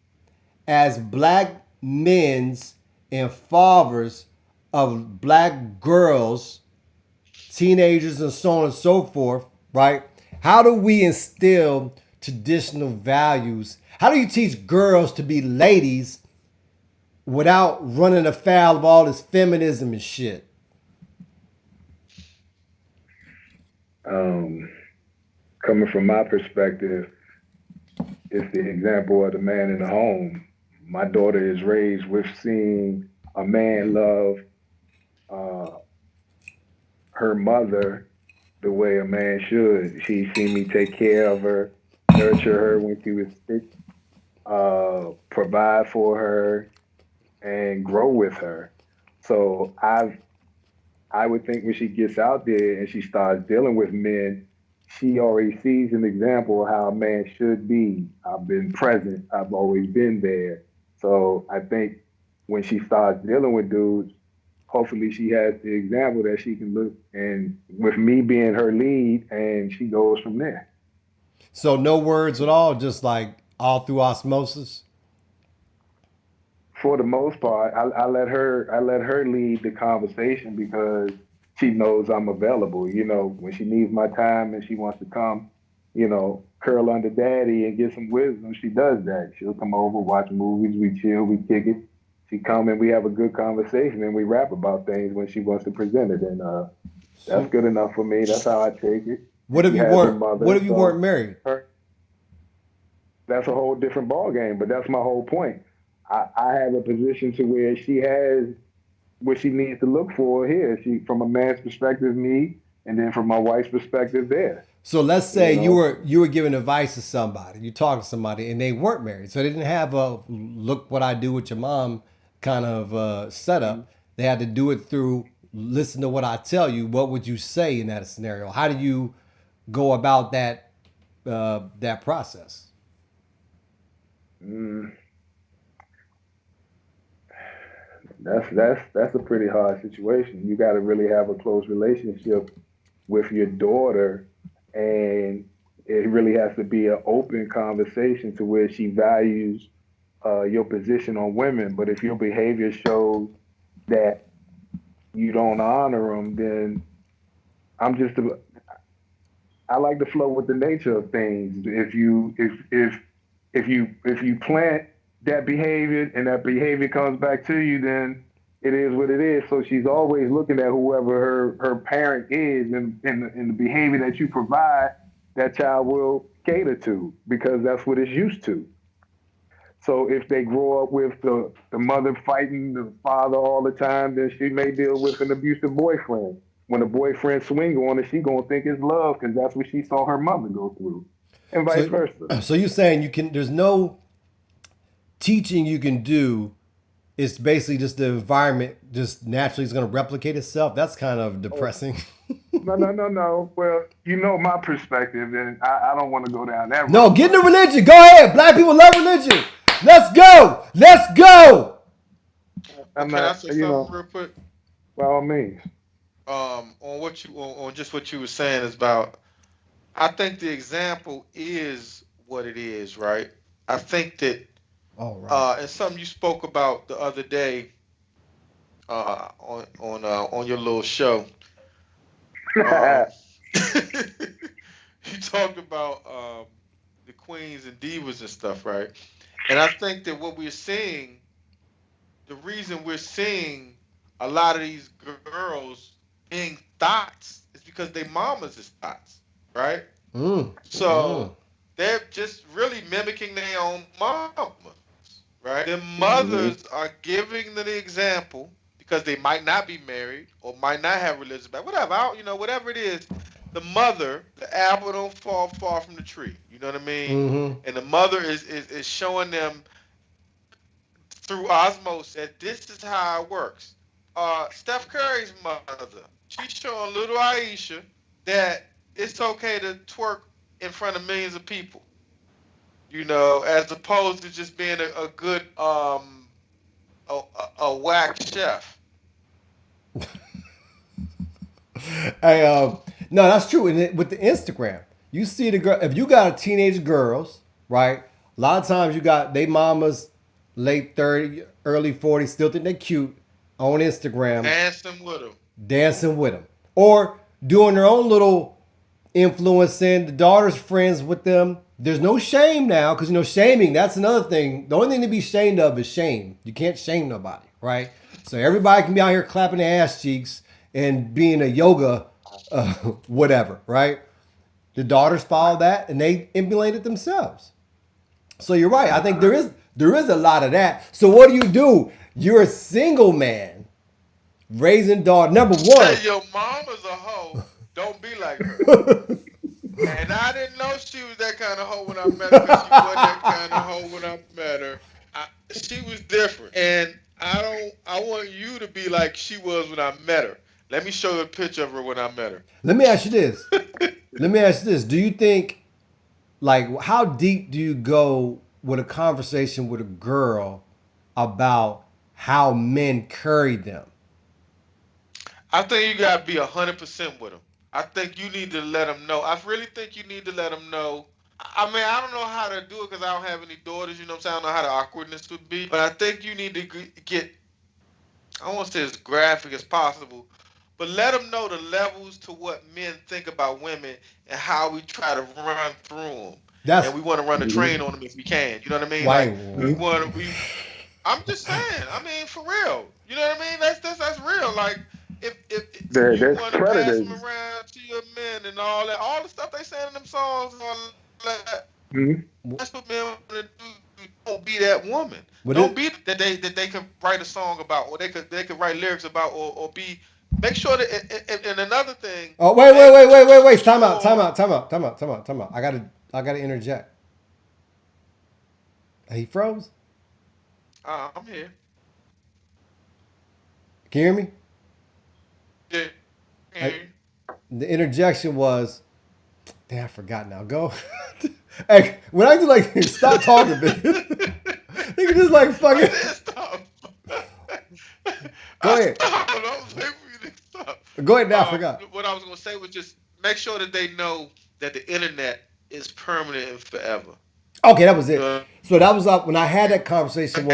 Speaker 1: as black men's and fathers of black girls, teenagers, and so on and so forth, right? How do we instill traditional values? How do you teach girls to be ladies without running afoul of all this feminism and shit?
Speaker 3: Um, Coming from my perspective, it's the example of the man in the home. My daughter is raised with seeing a man love uh, her mother the way a man should. She seen me take care of her, nurture her when she was sick, provide for her, and grow with her. So I would think when she gets out there and she starts dealing with men, she already sees an example of how a man should be. I've been present. I've always been there. So I think when she starts dealing with dudes, hopefully she has the example that she can look and with me being her lead, and she goes from there.
Speaker 1: So no words at all, just like all through osmosis.
Speaker 3: For the most part, I let her lead the conversation because she knows I'm available. You know, when she needs my time and she wants to come, curl under daddy and get some wisdom, she does that. She'll come over, watch movies, we chill, we kick it. She come and we have a good conversation and we rap about things when she wants to present it, and that's
Speaker 1: So
Speaker 3: good enough for me. That's how I take it. And
Speaker 1: what if
Speaker 3: she
Speaker 1: you
Speaker 3: has a
Speaker 1: weren't? What
Speaker 3: mother,
Speaker 1: if you weren't
Speaker 3: so
Speaker 1: married?
Speaker 3: her that's a whole different ball game. But that's my whole point. I have a position to where she has what she needs to look for here. She, from a man's perspective, me, and then from my wife's perspective, there.
Speaker 1: So let's
Speaker 3: You
Speaker 1: say you
Speaker 3: know,
Speaker 1: were you were giving advice to somebody, you talking to somebody, and they weren't married, so they didn't have a look what I do with your mom kind of setup. They had to do it through listen to what I tell you. What would you say in that scenario? How do you go about that process?
Speaker 3: mm, that's a pretty hard situation. You got to really have a close relationship with your daughter, and it really has to be an open conversation to where she values your position on women. But if your behavior shows that you don't honor them, then I'm just a, I like to flow with the nature of things. If you plant that behavior and that behavior comes back to you, then it is what it is. So she's always looking at whoever her parent is, and the behavior that you provide, that child will cater to because that's what it's used to. So if they grow up with the mother fighting the father all the time, then she may deal with an abusive boyfriend. When the boyfriend swing on her, she gonna think it's love because that's what she saw her mother go through, and vice
Speaker 1: So
Speaker 3: versa.
Speaker 1: so you're saying you can there's no teaching you can do. It's basically just the environment just naturally is going to replicate itself. That's kind of
Speaker 3: Oh,
Speaker 1: depressing.
Speaker 3: no, no, no, no. Well, you know my perspective, and I don't want to go down that
Speaker 1: No,
Speaker 3: road,
Speaker 1: get
Speaker 3: but
Speaker 1: into religion. Go ahead. Black people love religion. Let's go. Let's go.
Speaker 2: Well,
Speaker 3: I'm
Speaker 2: can I
Speaker 3: not,
Speaker 2: say something real quick?
Speaker 3: by all means.
Speaker 2: On what you on just what you were saying is about. I think the example is what it is, right? I think that
Speaker 1: All right.
Speaker 2: and something you spoke about the other day on your little show. Um, you talked about the queens and divas and stuff, right? And I think that what we're seeing, the reason we're seeing a lot of these girls being thoughts is because their mamas is thoughts, right?
Speaker 1: Mm, mm.
Speaker 2: So they're just really mimicking their own mamas, right? Their
Speaker 3: Hmm.
Speaker 2: mothers are giving them the example because they might not be married or might not have religious back, whatever, whatever it is. The mother, the apple don't fall far from the tree. You know what I mean?
Speaker 1: Mm-hmm.
Speaker 2: And the mother is showing them through osmosis that this is how it works. Steph Curry's mother, she's showing little Aisha that it's okay to twerk in front of millions of people. As opposed to just being a good a whack chef.
Speaker 1: Hey, No, that's true. And with the Instagram, you see the girl. If you got teenage girls, right? A lot of times you got they mamas, late 30, early 40s, still think they cute on Instagram,
Speaker 2: Dancing with them.
Speaker 1: dancing with them, or doing their own little influencing. The daughter's friends with them. There's no shame now because shaming. That's another thing. The only thing to be ashamed of is shame. You can't shame nobody, right? So everybody can be out here clapping their ass cheeks and being a yoga, whatever, right? The daughters follow that and they emulate it themselves. So you're right. I think there is a lot of that. So what do? You're a single man raising daughter. Number one.
Speaker 2: Say your mama's a hoe. Don't be like her. And I didn't know she was that kind of hoe when I met her because she wasn't that kind of hoe when I met her. She was different. And I want you to be like she was when I met her. Let me show you a picture of her when I met her.
Speaker 1: Let me ask you this. Do you think, like, how deep do you go with a conversation with a girl about how men carry them?
Speaker 2: I think you gotta be 100% with them. I think you need to let them know. I really think you need to let them know. I mean, I don't know how to do it because I don't have any daughters. You know what I'm saying? I don't know how the awkwardness would be. But I think you need to get. I don't want to say as graphic as possible, but let them know the levels to what men think about women and how we try to run through them. And we want to run the train on them if we can. You know what I mean?
Speaker 1: Right.
Speaker 2: Like we want to. I'm just saying. I mean, for real. You know what I mean? That's real. Like if you want to pass them around to your men and all that, all the stuff they saying in them songs, and all that. That's what men want to do. Don't be that woman. Don't be that they could write a song about, or they could write lyrics about, or be. Make sure that. And another thing.
Speaker 1: Oh wait! Time out! I gotta interject. He froze.
Speaker 2: I'm here.
Speaker 1: Can you hear me?
Speaker 2: Yeah.
Speaker 1: The interjection was, damn, I forgot now. Go. Hey, when I do like, stop talking, bitch. You can just like fucking.
Speaker 2: Stop.
Speaker 1: Go ahead. Go ahead now. I forgot.
Speaker 2: What I was gonna say was just make sure that they know that the internet is permanent and forever.
Speaker 1: Okay, that was it. So that was up when I had that conversation.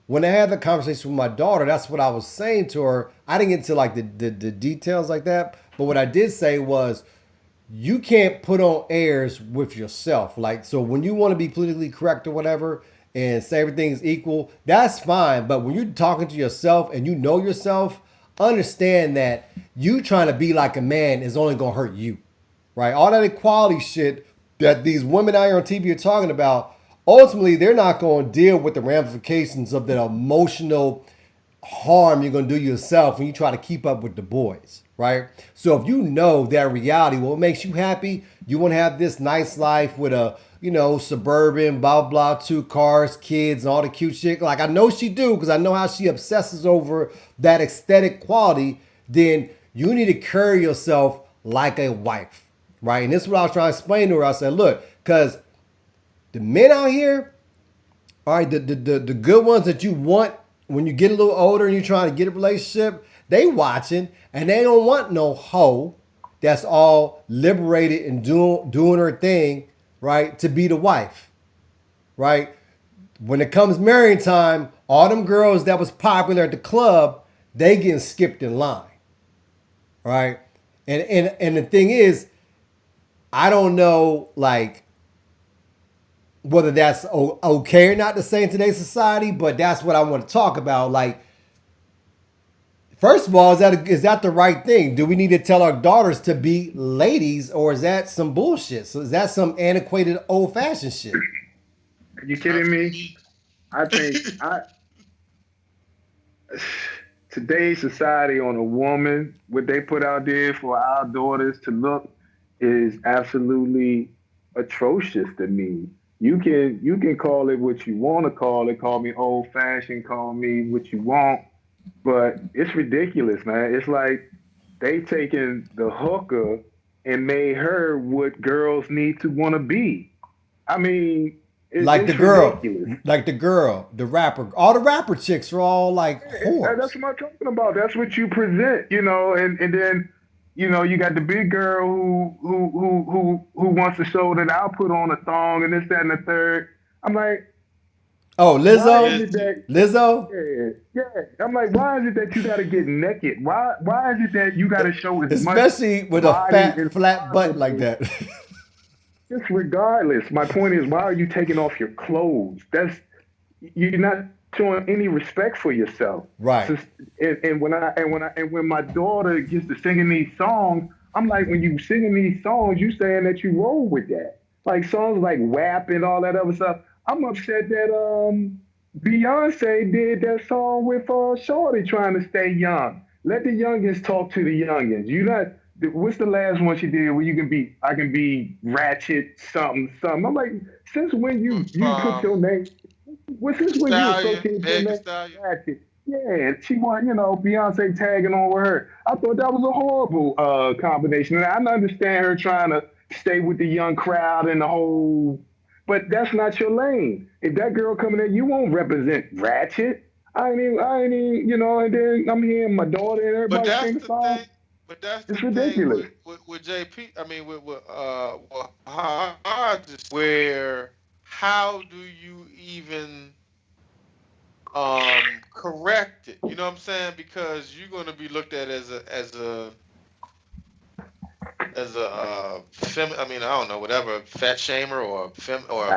Speaker 1: When I had the conversation with my daughter, that's what I was saying to her. I didn't get into like the details like that, but what I did say was, you can't put on airs with yourself. Like, so when you want to be politically correct or whatever and say everything's equal, that's fine. But when you're talking to yourself and you know yourself, understand that you trying to be like a man is only gonna hurt you, right? All that equality shit that these women out here on TV are talking about, ultimately they're not going to deal with the ramifications of the emotional harm you're going to do yourself when you try to keep up with the boys, right? So if you know that reality, what makes you happy, you want to have this nice life with a, suburban, blah, blah, 2 cars, kids, and all the cute shit. Like I know she do because I know how she obsesses over that aesthetic quality. Then you need to carry yourself like a wife, right? And this is what I was trying to explain to her. I said, look, because the men out here, all right, the good ones that you want when you get a little older and you're trying to get a relationship, they watching and they don't want no hoe that's all liberated and doing her thing, right, to be the wife, right? When it comes marrying time, all them girls that was popular at the club, they getting skipped in line, right? And the thing is, I don't know, like, whether that's okay or not to say in today's society, but that's what I want to talk about. Like, first of all, is that the right thing? Do we need to tell our daughters to be ladies, or is that some bullshit? So is that some antiquated, old-fashioned shit?
Speaker 3: Are you kidding me? I think today's society on a woman, what they put out there for our daughters to look is absolutely atrocious to me. You can call it what you want to call it. Call me old fashioned. Call me what you want. But it's ridiculous, man. It's like they taken the hooker and made her what girls need to want to be. I mean,
Speaker 1: like the girl, the rapper. All the rapper chicks are all like whores.
Speaker 3: That's what I'm talking about. That's what you present, and then You know, you got the big girl who wants to show that I'll put on a thong and this, that, and the third. I'm like,
Speaker 1: Oh,
Speaker 3: why is
Speaker 1: Lizzo,
Speaker 3: it that
Speaker 1: Lizzo,
Speaker 3: yeah. I'm like, why is it that you gotta get naked? Why is it that you gotta show as much
Speaker 1: especially with a
Speaker 3: body
Speaker 1: fat
Speaker 3: as
Speaker 1: flat butt like
Speaker 3: possible?
Speaker 1: that.
Speaker 3: Just regardless. My point is, why are you taking off your clothes? That's you're not showing any respect for yourself.
Speaker 1: Right.
Speaker 3: So, and when my daughter gets to singing these songs, I'm like, when you singing these songs, you saying that you roll with that. Like songs like WAP and all that other stuff. I'm upset that Beyonce did that song with Shorty trying to stay young. Let the youngins talk to the youngins. You not. What's the last one she did where I can be ratchet something something. I'm like, since when
Speaker 2: With
Speaker 3: you put your name since when you
Speaker 2: Stallion,
Speaker 3: associate your
Speaker 2: Meg Thee
Speaker 3: name
Speaker 2: Stallion.
Speaker 3: with Ratchet? Yeah, she want, Beyonce tagging on with her. I thought that was a horrible combination. And I understand her trying to stay with the young crowd and the whole, but that's not your lane. If that girl coming in, you won't represent Ratchet. I ain't even, and then I'm hearing my daughter and
Speaker 2: But
Speaker 3: everybody
Speaker 2: that's
Speaker 3: sing the
Speaker 2: the
Speaker 3: song.
Speaker 2: thing. But that's the
Speaker 3: It's
Speaker 2: thing
Speaker 3: ridiculous.
Speaker 2: with JP. I mean, with Hodges, where how do you even correct it? You know what I'm saying? Because you're going to be looked at as a I mean, I don't know, whatever, fat shamer or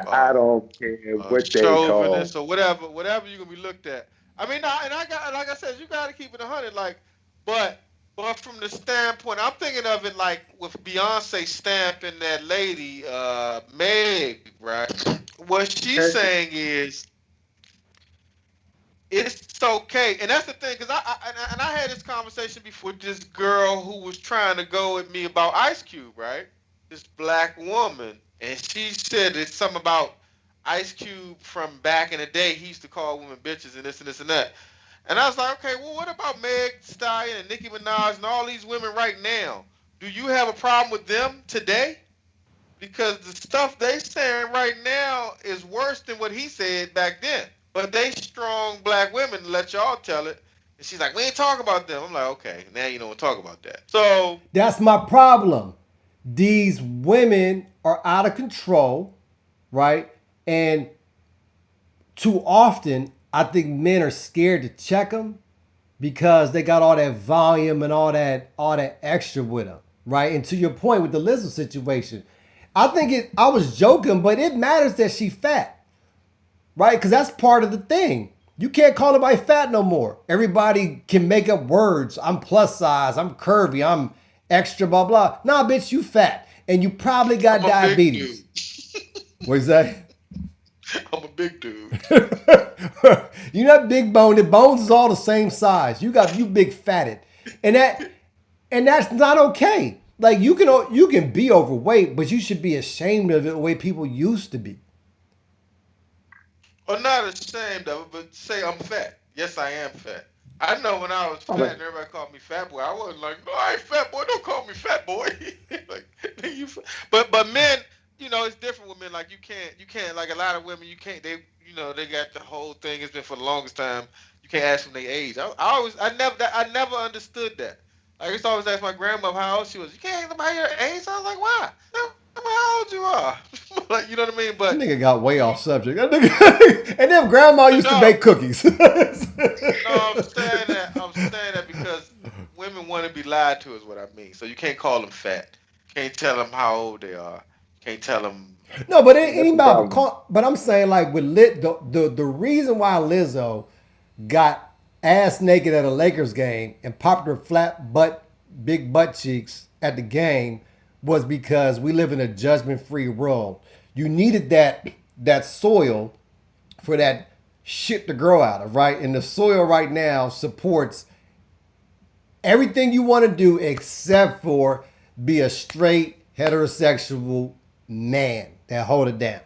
Speaker 3: I don't care what they call.
Speaker 2: chauvinist or whatever you're gonna be looked at. I mean, and I got, like I said, you got to keep it 100. Like, but from the standpoint, I'm thinking of it like with Beyonce stamping that lady, Meg, right? What she's saying is it's okay, and that's the thing, because I had this conversation before with this girl who was trying to go at me about Ice Cube, right? This black woman, and she said it's something about Ice Cube from back in the day. He used to call women bitches and this and this and that. And I was like, okay, well, what about Meg Stallion and Nicki Minaj and all these women right now? Do you have a problem with them today? Because the stuff they saying right now is worse than what he said back then. But they strong black women let y'all tell it. And she's like, we ain't talking about them. I'm like, okay, now you don't talk about that. So
Speaker 1: That's my problem. These women are out of control, right? And too often, I think men are scared to check them because they got all that volume and all that extra with them, right? And to your point with the Lizzo situation, I think I was joking, but it matters that she fat, right? Because that's part of the thing. You can't call nobody fat no more. Everybody can make up words. I'm plus size. I'm curvy. I'm extra. Blah blah. Nah, bitch, you fat, and you probably got
Speaker 2: I'm a big dude.
Speaker 1: diabetes. What is that?
Speaker 2: I'm a big dude.
Speaker 1: You're not big boned. The bones is all the same size. You big fatted, and that's not okay. Like you can be overweight, but you should be ashamed of it the way people used to be.
Speaker 2: Or not ashamed of it, but say I'm fat. Yes, I am fat. I know when I was
Speaker 3: I'm
Speaker 2: fat
Speaker 3: like,
Speaker 2: and everybody called me fat boy, I wasn't like, no, I ain't fat boy. Don't call me fat boy. Like, you. But men, it's different with men. Like you can't like a lot of women. You can't. They got the whole thing. It's been for the longest time. You can't ask them their age. I never understood that. I used to always ask my grandmother how old she was. You can't ask somebody your age. I was like, why? How old you are? Like, you know what I mean?
Speaker 1: That
Speaker 2: But
Speaker 1: nigga got way off subject. That nigga, and then grandma used to
Speaker 2: no,
Speaker 1: bake cookies.
Speaker 2: no, I'm saying that. I'm saying that because women want to be lied to, is what I mean. So you can't call them fat. Can't tell them how old they are. Can't tell them.
Speaker 1: No, but it
Speaker 3: that's
Speaker 1: ain't
Speaker 3: the
Speaker 1: about.
Speaker 3: problem.
Speaker 1: But I'm saying like with the reason why Lizzo got ass naked at a Lakers game and popped her big butt cheeks at the game was because we live in a judgment-free world. You needed that soil for that shit to grow out of, right? And the soil right now supports everything you want to do except for be a straight heterosexual man that hold it down.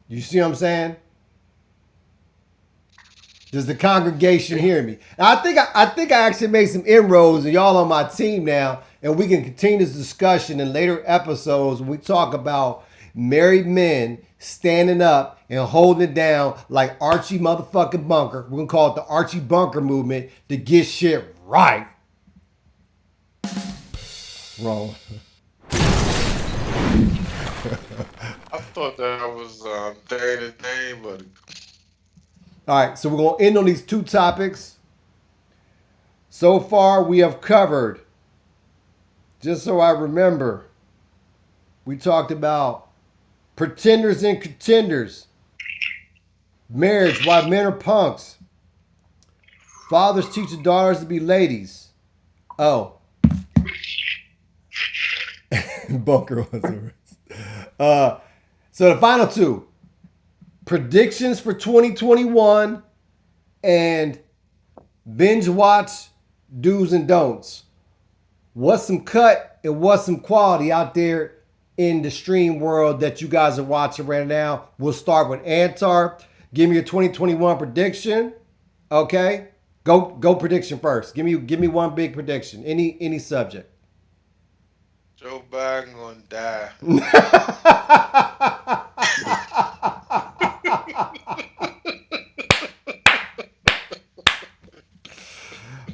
Speaker 1: You see what I'm saying? Does the congregation hear me? And I think I actually made some inroads, and y'all on my team now, and we can continue this discussion in later episodes when we talk about married men standing up and holding it down like Archie motherfucking Bunker. We're gonna call it the Archie Bunker movement to get shit right. Wrong.
Speaker 2: I thought that was Dane, but
Speaker 1: All right, so we're going to end on these two topics. So far, we have covered, just so I remember, we talked about pretenders and contenders, marriage, why men are punks, fathers teach their daughters to be ladies. Oh. Bunker was the rest. So the final two, predictions for 2021 and binge watch do's and don'ts. What's some cut and what's some quality out there in the stream world that you guys are watching right now? We'll start with Antar. Give me your 2021 prediction. Okay, go prediction first. Give me one big prediction. Any subject.
Speaker 2: Joe Biden gonna die.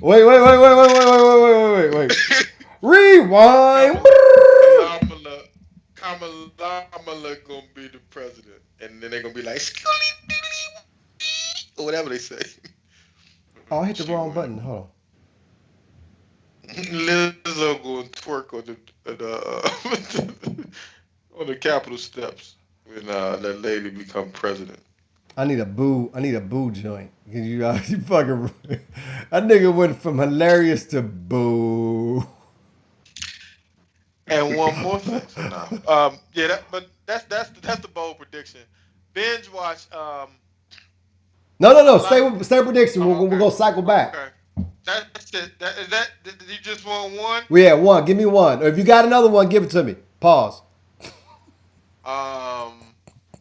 Speaker 1: Wait. Rewind.
Speaker 2: Kamala gonna be the president, and then they're gonna be like, or whatever they say.
Speaker 1: Oh, I hit the wrong button. Hold on.
Speaker 2: Lizzo gonna twerk on on the Capitol steps when that lady become president.
Speaker 1: I need a boo joint. You fucking that nigga went from hilarious to boo.
Speaker 2: And one more thing. Yeah, but that's the bold prediction. Binge watch.
Speaker 1: No. Stay prediction. We're gonna cycle back.
Speaker 2: Okay. That's it. Did you just want one?
Speaker 1: We had one. Give me one. Or if you got another one, give it to me. Pause.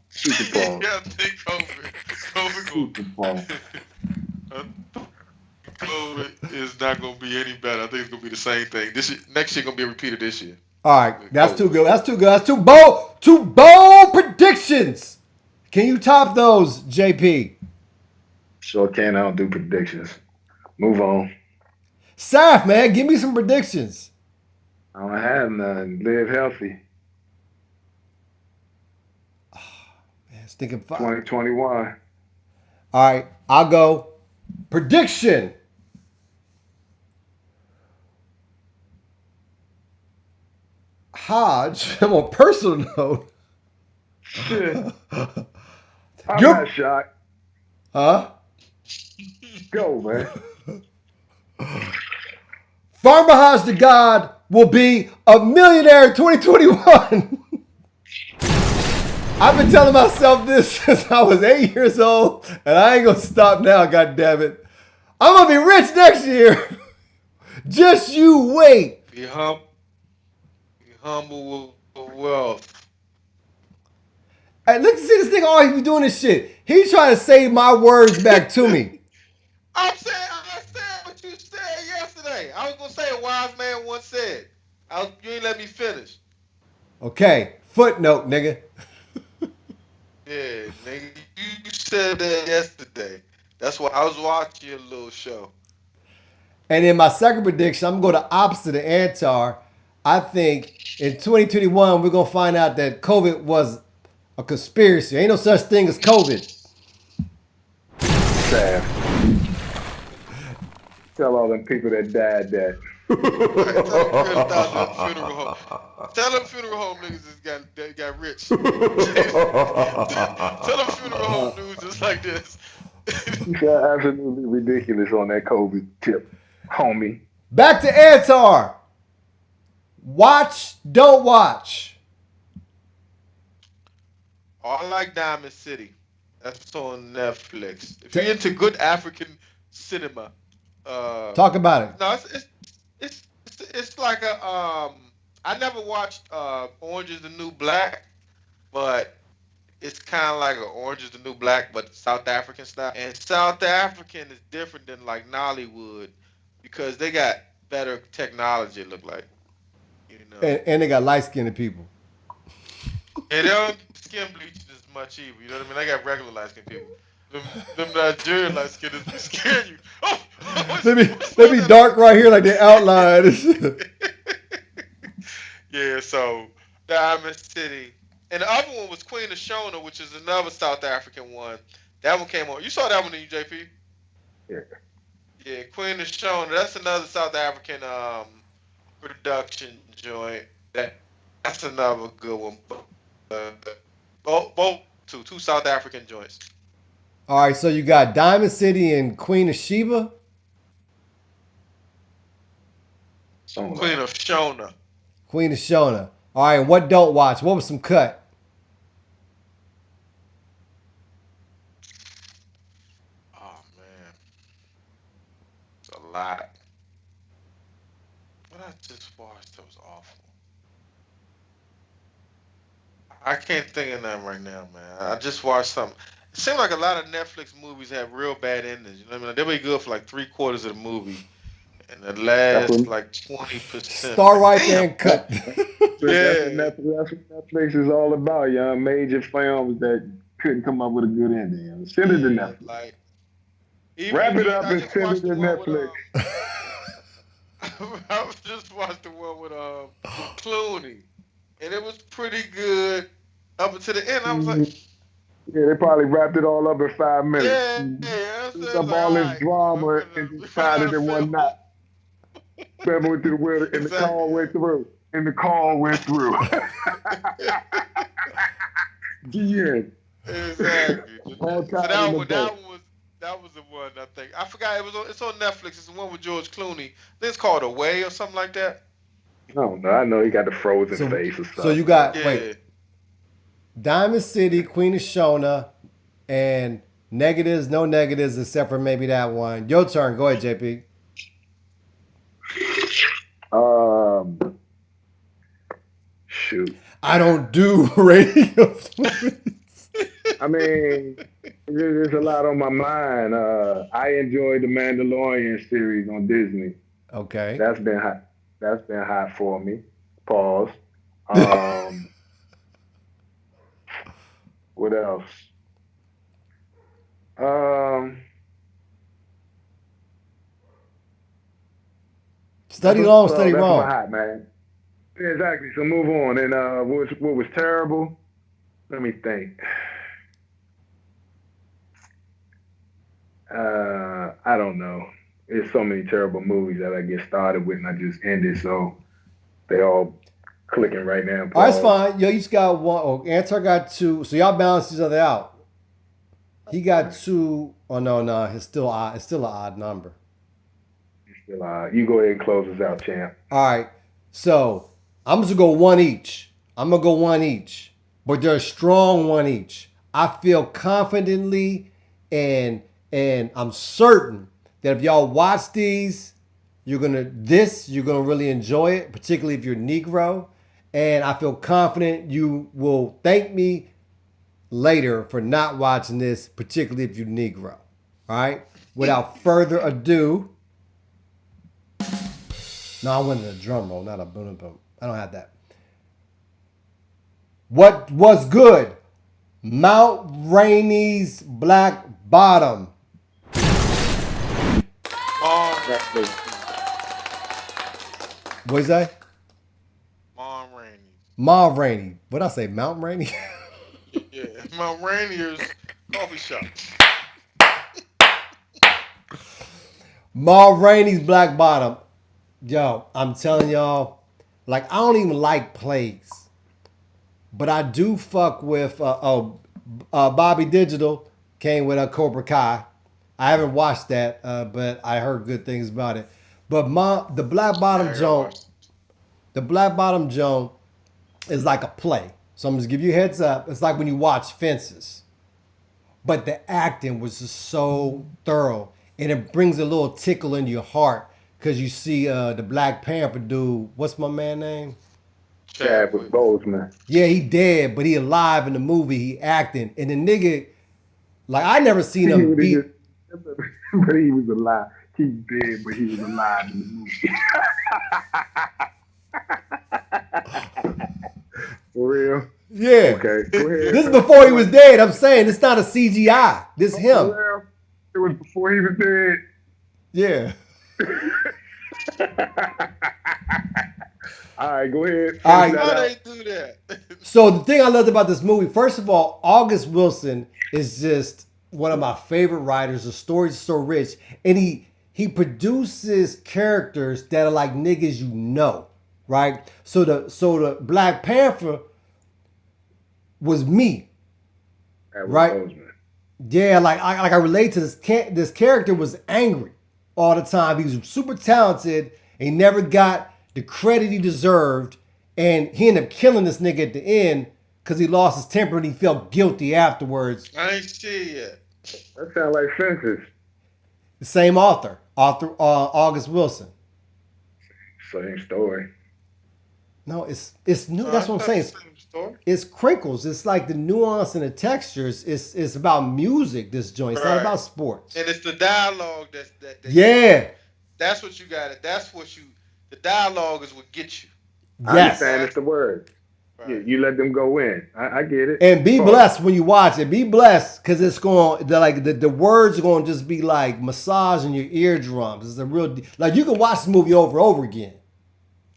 Speaker 3: Super Bowl.
Speaker 2: Yeah, I think
Speaker 3: Super Bowl.
Speaker 2: COVID is not gonna be any better. I think it's gonna be the same thing. Next year gonna be repeated this year.
Speaker 1: All right, that's too good. That's too bold. Two bold predictions. Can you top those, JP?
Speaker 3: Sure can. I don't do predictions. Move on.
Speaker 1: Saf, man, give me some predictions.
Speaker 3: I don't have none. Live healthy.
Speaker 1: Man, thinking
Speaker 3: 2021.
Speaker 1: All right, I'll go. Prediction. Hodge, on a personal note.
Speaker 3: Shit. I'm
Speaker 1: You're-
Speaker 3: not shocked.
Speaker 1: Huh?
Speaker 3: Go, man.
Speaker 1: Farmer Hodge the God will be a millionaire in 2021. I've been telling myself this since I was 8 years old, and I ain't gonna stop now, God damn it. I'm gonna be rich next year. Just you wait.
Speaker 2: Be humble with wealth.
Speaker 1: Hey, look, see this nigga always be doing this shit. He's trying to say my words back to me.
Speaker 2: I said what you said yesterday. I was gonna say a wise man once said. You ain't let me finish.
Speaker 1: Okay, footnote, nigga.
Speaker 2: Yeah, nigga, you said that yesterday. That's why I was watching your little show.
Speaker 1: And in my second prediction, I'm going to go the opposite of Antar. I think in 2021, we're going to find out that COVID was a conspiracy. Ain't no such thing as COVID.
Speaker 3: Sad. Tell all them people that died that.
Speaker 2: Tell them funeral home niggas that got rich. Tell them funeral home news just like this.
Speaker 3: You got absolutely ridiculous on that COVID tip, homie.
Speaker 1: Back to Antar. Watch, don't watch.
Speaker 2: Oh, I like Diamond City. That's on Netflix. If you're into good African cinema,
Speaker 1: talk about it.
Speaker 2: No, it's like a I never watched Orange is the New Black, but it's kind of like a Orange is the New Black, but South African style. And South African is different than like Nollywood because they got better technology. It look like, you know.
Speaker 1: And they got light-skinned people.
Speaker 2: And they don't skin bleach as much either. You know what I mean? They got regular light-skinned people. Them Nigerian light-skinned be scaring you. Oh,
Speaker 1: They be dark right here like they outline.
Speaker 2: Yeah, so Diamond City. And the other one was Queen of Shona, which is another South African one. That one came on. You saw that one, in JP?
Speaker 3: Yeah.
Speaker 2: Yeah, Queen of Shona. That's another South African production joint. That's another good one. Uh, both two South African joints.
Speaker 1: All right, so you got Diamond City and Queen of Sheba.
Speaker 2: Queen of Shona.
Speaker 1: Queen of Shona. All right, and what don't watch? What was some cut?
Speaker 2: Oh man, it's a lot. What I just watched that was awful. I can't think of nothing right now, man. I just watched something. It seemed like a lot of Netflix movies have real bad endings. You know what I mean? They'll be good for like 3/4 of the movie, and the last like 20%.
Speaker 1: Start right there and cut.
Speaker 3: That's what Netflix is all about, young. Major films that couldn't come up with a good ending. Send it to Netflix.
Speaker 2: Like,
Speaker 3: Wrap it up
Speaker 2: I
Speaker 3: and
Speaker 2: just
Speaker 3: send it
Speaker 2: watched
Speaker 3: to
Speaker 2: the one with,
Speaker 3: Netflix.
Speaker 2: I just watched the one with Clooney, and it was pretty good up until the end. I was like,
Speaker 3: Yeah, they probably wrapped it all up in 5 minutes.
Speaker 2: yeah. So
Speaker 3: Up all this drama and decided in one night. Trevor went through the window and the call went through. And the call went through. Yeah.
Speaker 2: Exactly.
Speaker 3: All
Speaker 2: So
Speaker 3: time
Speaker 2: that
Speaker 3: in the
Speaker 2: one,
Speaker 3: boat.
Speaker 2: that was the one I think. I forgot it's on Netflix. It's the one with George Clooney. I think it's called Away or something like that.
Speaker 3: No, I know he got the frozen face or something.
Speaker 1: So you got
Speaker 2: Yeah.
Speaker 1: wait, Diamond City, Queen of Shona, and negatives, no negatives except for maybe that one. Your turn. Go ahead, JP.
Speaker 3: Shoot.
Speaker 1: I don't do radio.
Speaker 3: I mean, there's a lot on my mind. I enjoyed the Mandalorian series on Disney.
Speaker 1: Okay.
Speaker 3: That's been hot. That's been hot for me. Pause. What else?
Speaker 1: Study long, study
Speaker 3: that's
Speaker 1: wrong.
Speaker 3: my hot, man. Yeah, exactly. So move on. And what was terrible? Let me think. I don't know. There's so many terrible movies that I get started with and I just end it. So they all clicking right now.
Speaker 1: All right, that's fine. Yo, you just got one. Oh, Antar got two. So y'all balance each other out. He got two. Oh no, it's still odd. It's still an odd number.
Speaker 3: You go ahead and close us out, champ.
Speaker 1: All right. So I'm just gonna go one each. But they're a strong one each. I feel confidently and I'm certain that if y'all watch these, you're gonna really enjoy it, particularly if you're Negro. And I feel confident you will thank me later for not watching this, particularly if you're Negro. All right. Without further ado. No, I wanted a drum roll, not a boom boom. I don't have that. What was good? Mount Rainey's Black Bottom. What is that? Ma Rainey. What did I say? Mount Rainey?
Speaker 2: Yeah, Mount Rainier's coffee shop.
Speaker 1: Ma Rainey's Black Bottom. Yo, I'm telling y'all, like I don't even like plays, but I do fuck with. Bobby Digital came with a Cobra Kai. I haven't watched that, but I heard good things about it. But the Black Bottom Joan is like a play. So I'm just give you a heads up. It's like when you watch Fences, but the acting was just so thorough, and it brings a little tickle in your heart. Because you see the Black Panther dude, what's my man name?
Speaker 3: Chadwick Boseman.
Speaker 1: Yeah, he dead, but he alive in the movie. He acting. And the nigga, like I never seen him beat.
Speaker 3: But he was alive. He dead, but he was alive in the movie. For real?
Speaker 1: Yeah.
Speaker 3: Okay, go ahead.
Speaker 1: This is before he was dead. I'm saying it's not a CGI. This is him.
Speaker 3: It was before he was dead.
Speaker 1: Yeah.
Speaker 3: All right, go ahead.
Speaker 1: All
Speaker 3: Finish
Speaker 1: right.
Speaker 3: that
Speaker 2: Why
Speaker 3: out.
Speaker 2: they do that?
Speaker 1: So the thing I loved about this movie, first of all, August Wilson is just one of my favorite writers. The story's so rich, and he produces characters that are like niggas you know, right? So the Black Panther was me,
Speaker 3: That was
Speaker 1: right?
Speaker 3: Bozeman.
Speaker 1: Yeah, like I relate to this. This character was angry all the time. He was super talented. And he never got the credit he deserved, and he ended up killing this nigga at the end because he lost his temper and he felt guilty afterwards.
Speaker 2: I ain't see it yet.
Speaker 3: That sounds like Fences.
Speaker 1: The same author August Wilson.
Speaker 3: Same story.
Speaker 1: No, it's new. That's what I'm
Speaker 2: I
Speaker 1: saying.
Speaker 2: thought the same story.
Speaker 1: It's crinkles. It's like the nuance and the textures. It's about music. This joint. It's not
Speaker 2: Right.
Speaker 1: about sports.
Speaker 2: And it's the dialogue that
Speaker 1: Yeah.
Speaker 2: That's what you got. That's what you. The dialogue is what gets you.
Speaker 3: I
Speaker 1: Yes.
Speaker 3: understand it's the word.
Speaker 2: Right.
Speaker 3: You let them go in. I get it.
Speaker 1: And be
Speaker 3: Fuck.
Speaker 1: blessed when you watch it. Be blessed because it's going the words are going to just be like massaging your eardrums. It's a real like you can watch the movie over and over again.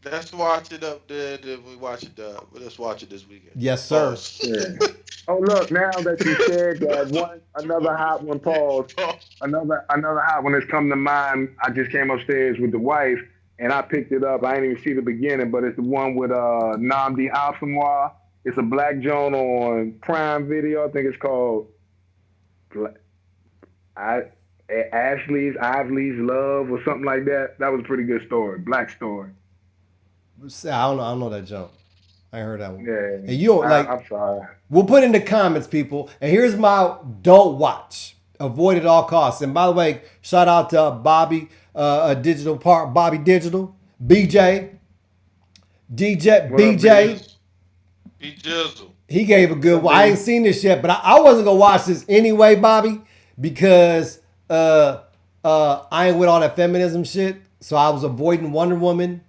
Speaker 2: Let's watch it up there. We watch it. Let's watch it this weekend.
Speaker 1: Yes, sir.
Speaker 2: Pause.
Speaker 3: Yeah. Oh look, now that you said that, another hot one. Pause. Another hot one has come to mind. I just came upstairs with the wife and I picked it up. I didn't even see the beginning, but it's the one with Namdi Alfamoir. It's a black joint on Prime Video. I think it's called Ivy's Love or something like that. That was a pretty good story. Black story.
Speaker 1: I don't know that jump. I ain't heard that one.
Speaker 3: Yeah.
Speaker 1: And you don't like.
Speaker 3: I'm sorry.
Speaker 1: We'll put in the comments, people. And here's my don't watch. Avoid at all costs. And by the way, shout out to Bobby Digital Park, Bobby Digital, BJ, DJ,
Speaker 3: What up,
Speaker 1: BJ.
Speaker 2: Be jizzle.
Speaker 1: He gave a good one. I ain't seen this yet, but I wasn't gonna watch this anyway, Bobby, because I ain't with all that feminism shit. So I was avoiding Wonder Woman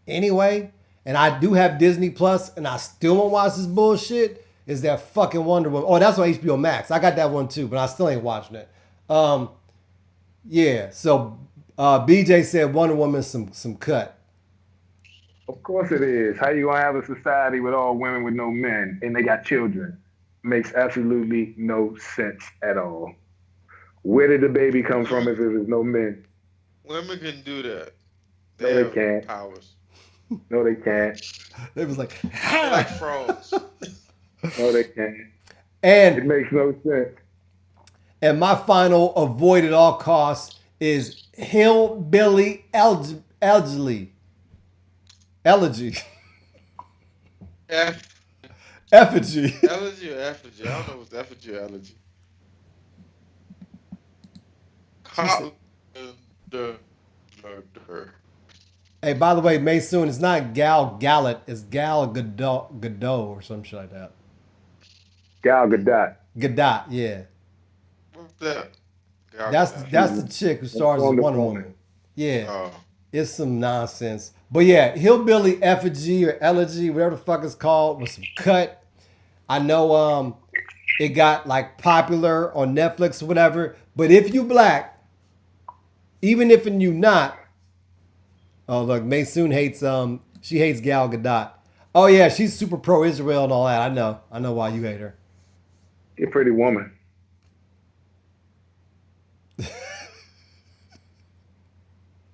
Speaker 1: anyway. And I do have Disney Plus, and I still won't watch this bullshit. Is that fucking Wonder Woman? Oh, that's on HBO Max. I got that one too, but I still ain't watching it. Yeah. So BJ said Wonder Woman's some cut.
Speaker 3: Of course it is. How you gonna have a society with all women with no men and they got children? Makes absolutely no sense at all. Where did the baby come from if it was no men?
Speaker 2: Women can do that.
Speaker 3: No, they
Speaker 2: have
Speaker 3: can't.
Speaker 2: Powers.
Speaker 3: No, they can't.
Speaker 1: It was like,
Speaker 2: They're like frogs.
Speaker 3: No, they can't. It
Speaker 1: and
Speaker 3: makes no sense.
Speaker 1: my final avoid at all costs is Hillbilly Elegy. Effigy.
Speaker 2: Allergy or effigy? I don't know if it's effigy or allergy. The murder.
Speaker 1: Hey, by the way, Maysoon, it's not Gal Gallet, it's Gal Gadot or some shit like that.
Speaker 3: Gal Gadot.
Speaker 1: Gadot, yeah.
Speaker 2: What's that?
Speaker 1: That's the chick who stars as
Speaker 3: Wonder
Speaker 1: Wonder
Speaker 3: Woman.
Speaker 1: Woman. Yeah,
Speaker 2: Oh.
Speaker 1: it's some nonsense. But yeah, Hillbilly Effigy or Elegy, whatever the fuck it's called, was some cut. I know it got like popular on Netflix or whatever. But if you black, even if you not, oh look, Maysoon hates she hates Gal Gadot. Oh yeah, she's super pro Israel and all that. I know why you hate her.
Speaker 3: You're a pretty woman.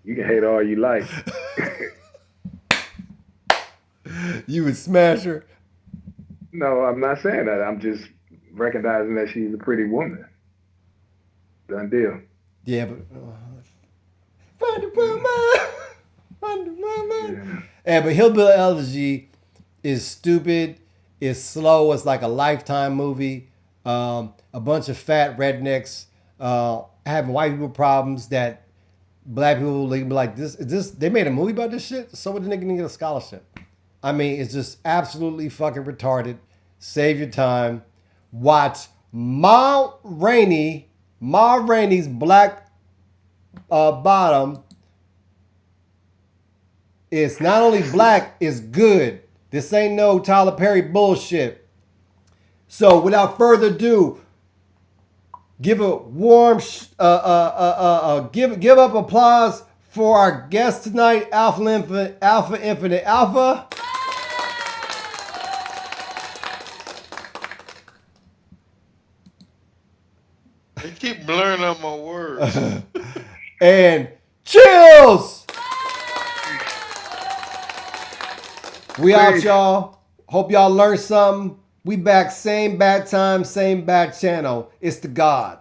Speaker 3: You can hate all you like.
Speaker 1: You would smash her.
Speaker 3: No, I'm not saying that. I'm just recognizing that she's a pretty woman. Done deal.
Speaker 1: Yeah, but Wonder Woman, Wonder Woman. Yeah, but Hillbilly Elegy is stupid. It's slow. It's like a Lifetime movie. A bunch of fat rednecks having white people problems that black people they be like this. Is this they made a movie about this shit? So what the nigga didn't get a scholarship? I mean, it's just absolutely fucking retarded. Save your time. Watch Ma Rainey's Black Bottom. It's not only black, it's good. This ain't no Tyler Perry bullshit. So without further ado, give a warm give up applause for our guest tonight, Alpha Infinite Alpha.
Speaker 2: They keep blurring out my words.
Speaker 1: And Chills. We out, y'all. Hope y'all learned something. We back, same bad time, same bad channel. It's the God.